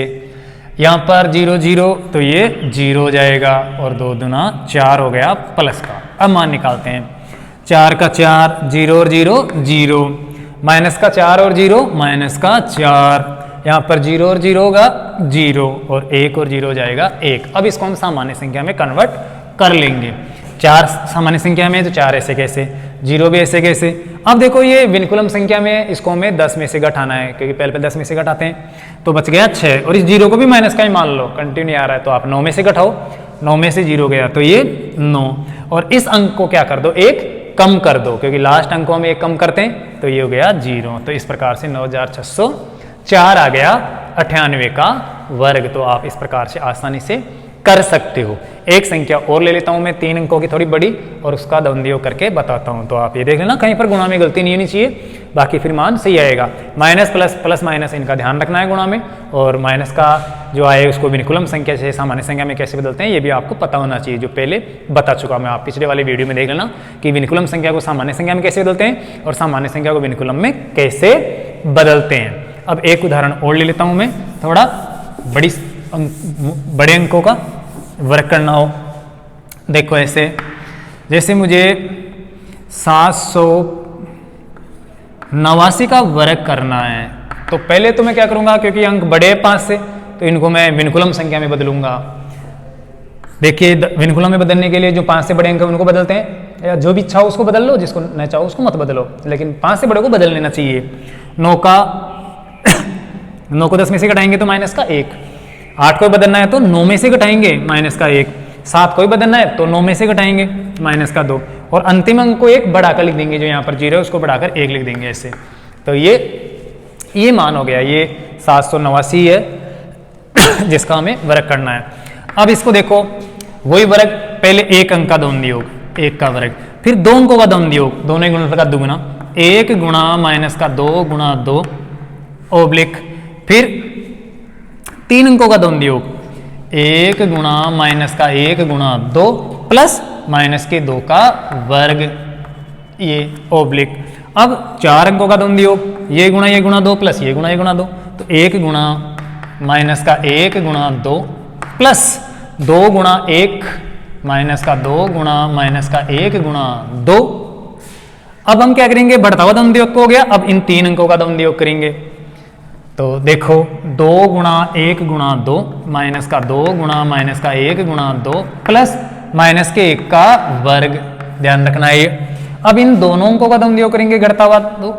A: यहाँ पर 0 0 तो ये 0 हो जाएगा और 2 दुना 4 हो गया प्लस का। अब मान निकालते हैं, 4 का 4 0 और 0 0, माइनस का 4 और 0 माइनस का 4, यहाँ पर 0 और 0 होगा 0 और 1 और 0 हो जाएगा 1। अब इसको हम सामान्य संख्या में कन्वर्ट कर लेंगे। 4 सामान्य संख्या में तो 4 ऐसे कैसे, 0 भी ऐसे कैसे। अब देखो ये विनकुलम संख्या में इसको हमें 10 में से घटाना है, क्योंकि पहले 10 में से घटाते हैं, तो बच गया 6 और इस 0 को भी माइनस का ही मान लो, कंटिन्यू आ रहा है तो आप 9 में से घटाओ 9 में से 0 गया तो ये 9, और इस अंक को क्या कर दो, एक कम कर दो, क्योंकि लास्ट अंक को हम एक कम करते हैं तो ये हो गया 0। तो इस प्रकार से 9604 आ गया 98 का वर्ग। तो आप इस प्रकार से आसानी से कर सकते हो। एक संख्या और ले लेता हूं मैं 3 अंकों की, थोड़ी बड़ी, और उसका द्वंद्वयोग करके बताता हूं। तो आप ये देख लेना, कहीं पर गुणा में गलती नहीं होनी चाहिए, बाकी फिर मान सही आएगा। माइनस प्लस, प्लस माइनस इनका ध्यान रखना है गुणा में, और माइनस का जो आए उसको विनिकुलम संख्या से सामान्य संख्या में कैसे बदलते हैं ये भी आपको पता होना चाहिए, जो पहले बता चुका मैं। आप पिछले वाले वीडियो में देख लेना कि विनिकुलम संख्या को सामान्य संख्या में कैसे बदलते हैं और सामान्य संख्या को विनिकुलम में कैसे बदलते हैं। अब एक उदाहरण और ले लेता हूं मैं, थोड़ा बड़े अंकों का वर्क करना हो। देखो ऐसे, जैसे मुझे 789 का वर्क करना है, तो पहले तो मैं क्या करूंगा, क्योंकि अंक बड़े 5 से, तो इनको मैं विनिकुलम संख्या में बदलूंगा। देखिए विनिकुलम में बदलने के लिए जो 5 से बड़े अंक उनको बदलते हैं, या जो भी चाहो उसको बदल लो, जिसको नहीं चाहो उसको मत बदलो, लेकिन 5 से बड़े को बदल लेना चाहिए। 9 को 10 में से घटाएंगे तो माइनस का 1, 8 को बदलना है तो 9 में से घटाएंगे माइनस का 1, 7 को बदलना है तो 9 में से घटाएंगे माइनस का 2, और अंतिम अंक को एक बढ़ाकर लिख देंगे, जो यहाँ पर 0 है उसको बढ़ाकर 1 लिख देंगे ऐसे। तो ये मान हो गया, ये 789 है जिसका हमें वर्ग करना है। अब इसको देखो, वही वर्ग, पहले एक अंक का द्वंद्वयोग, 1 का वर्ग, फिर 2 अंकों का द्वंद्वयोग, दोनों गुणनफल का दुगुना, 1 गुणा माइनस का 2 गुणा 2 ओब्लिक, फिर 3 अंकों का द्वंद्वयोग, 1 गुणा माइनस का 1 गुणा 2 प्लस माइनस के 2 का वर्ग, ये ओब्लिक। अब 4 अंकों का द्वंद्वयोग, ये गुणा 2 प्लस ये गुणा 2, तो 1 गुणा माइनस का 1 गुणा 2 प्लस 2 गुणा 1 माइनस का 2 गुणा माइनस का 1 गुणा 2। अब हम क्या करेंगे, बढ़ता हुआ द्वंद्वयोग हो गया, अब इन 3 अंकों का द्वंद्वयोग करेंगे। तो देखो 2 गुणा 1 गुणा 2 माइनस का 2 गुणा माइनस का 1 गुणा 2 प्लस माइनस के 1 का वर्ग, ध्यान रखना है। अब इन दोनों अंकों का द्वंद्वयोग करेंगे, घटता हुआ 2,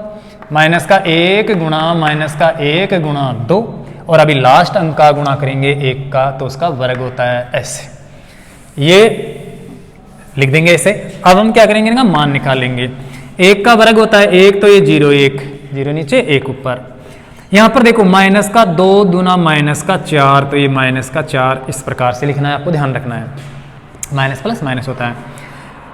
A: माइनस का 1 गुणा माइनस का 1 गुणा 2, और अभी लास्ट अंक का गुणा करेंगे 1 का, तो उसका वर्ग होता है ऐसे, ये लिख देंगे ऐसे। अब हम क्या करेंगे ना, मान निकालेंगे। 1 का वर्ग होता है 1, तो ये 0 1, 0 नीचे 1 ऊपर। यहां पर देखो माइनस का 2 दूना माइनस का 4, तो ये माइनस का 4 इस प्रकार से लिखना है, आपको ध्यान रखना है। माइनस प्लस माइनस होता है,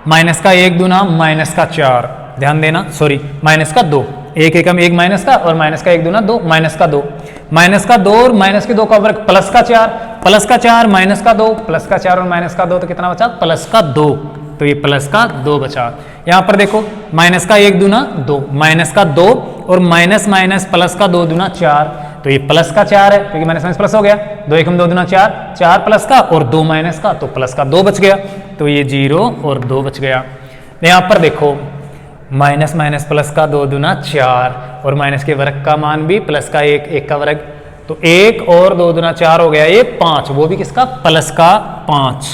A: माइनस का 1 दूना माइनस का 4, ध्यान देना, सॉरी माइनस का 2, 1 एकम 1 माइनस का, और माइनस का 1 दूना 2, माइनस का 2, माइनस का 2 और माइनस के 2 का वर्ग प्लस का 4, प्लस का 4 माइनस का 2, प्लस का 4 और माइनस का 2, तो कितना बचा, प्लस का 2, तो ये प्लस का 2 बचा। यहां पर देखो माइनस का 1 दूना 2, माइनस का 2 और माइनस माइनस प्लस का 2 दूना 4, तो ये प्लस का 4 है, क्योंकि माइनस माइनस प्लस हो गया, 2 एकम 2 दूना 4, 4 प्लस का और 2 माइनस का, तो प्लस का 2 बच गया, तो ये 0 और 2 बच गया। यहां पर देखो माइनस माइनस प्लस का 2 दूना 4, और माइनस के वर्ग का मान भी प्लस का 1, 1 का वर्ग, तो 1 और 2 दूना 4 हो गया, ये 5, वो भी किसका, प्लस का 5।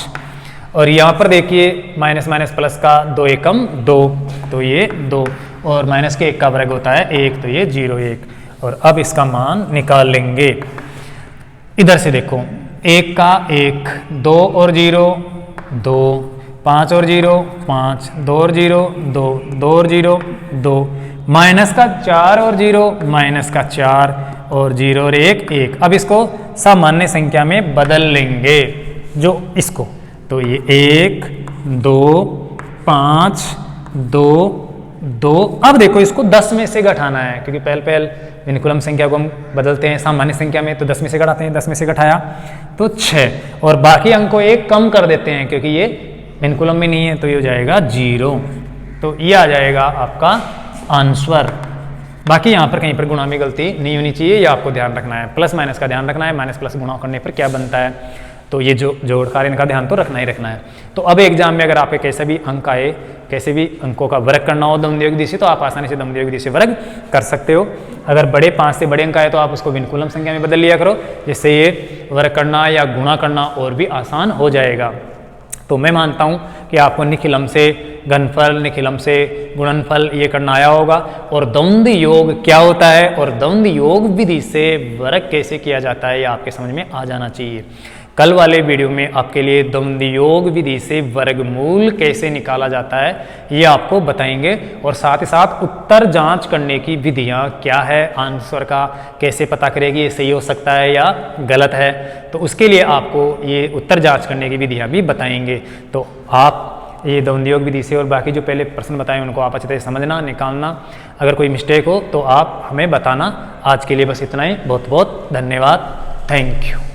A: और यहाँ पर देखिए माइनस माइनस प्लस का 2 एकम 2, तो ये 2, और माइनस के 1 का वर्ग होता है 1, तो ये 0 1। और अब इसका मान निकाल लेंगे। इधर से देखो 1 का 1, 2 और 0 2, 5 और 0 5, 2 और 0 2, 2 और 0 2, माइनस का 4 और 0 माइनस का 4 और 0 और 1 1। अब इसको सामान्य संख्या में बदल लेंगे, जो इसको, तो ये 1 2 5 2 2। अब देखो इसको 10 में से घटाना है, क्योंकि पहले विनिकुलम संख्या को हम बदलते हैं सामान्य संख्या में, तो 10 में से घटाते हैं, 10 में से घटाया तो 6, और बाकी अंक को 1 कम कर देते हैं, क्योंकि ये विनिकुलम में नहीं है, तो ये हो जाएगा 0, तो ये आ जाएगा आपका आंसर। बाकी यहाँ पर कहीं पर गुणा में गलती नहीं होनी चाहिए, ये आपको ध्यान रखना है। प्लस माइनस का ध्यान रखना है, माइनस प्लस गुणा करने पर क्या बनता है, तो ये जो जोड़ कार्य इनका ध्यान तो रखना ही रखना है। तो अब एग्जाम में अगर आपके कैसे भी अंक आए, कैसे भी अंकों का वर्ग करना हो द्वंद्वयोग विधि से, तो आप आसानी से द्वंद्वयोग विधि से वर्ग कर सकते हो। अगर बड़े 5 से बड़े अंक आए तो आप उसको विनिकुलम संख्या में बदल लिया करो, जिससे ये वर्ग करना या गुणा करना और भी आसान हो जाएगा। तो मैं मानता हूँ कि आपको निखिलम से घनफल, निखिलम से गुणनफल ये करना आया होगा, और द्वंद्व योग क्या होता है और द्वंद्व योग विधि से वर्ग कैसे किया जाता है ये आपके समझ में आ जाना चाहिए। कल वाले वीडियो में आपके लिए द्वंद्व योग विधि से वर्गमूल कैसे निकाला जाता है ये आपको बताएंगे, और साथ ही साथ उत्तर जांच करने की विधियां क्या है, आंसर का कैसे पता करेगी ये सही हो सकता है या गलत है, तो उसके लिए आपको ये उत्तर जांच करने की विधियां भी बताएंगे। तो आप ये द्वंद्व योग विधि से और बाकी जो पहले प्रश्न बताए उनको आप अच्छे तरह समझना, निकालना, अगर कोई मिस्टेक हो तो आप हमें बताना। आज के लिए बस इतना ही, बहुत बहुत धन्यवाद, थैंक यू।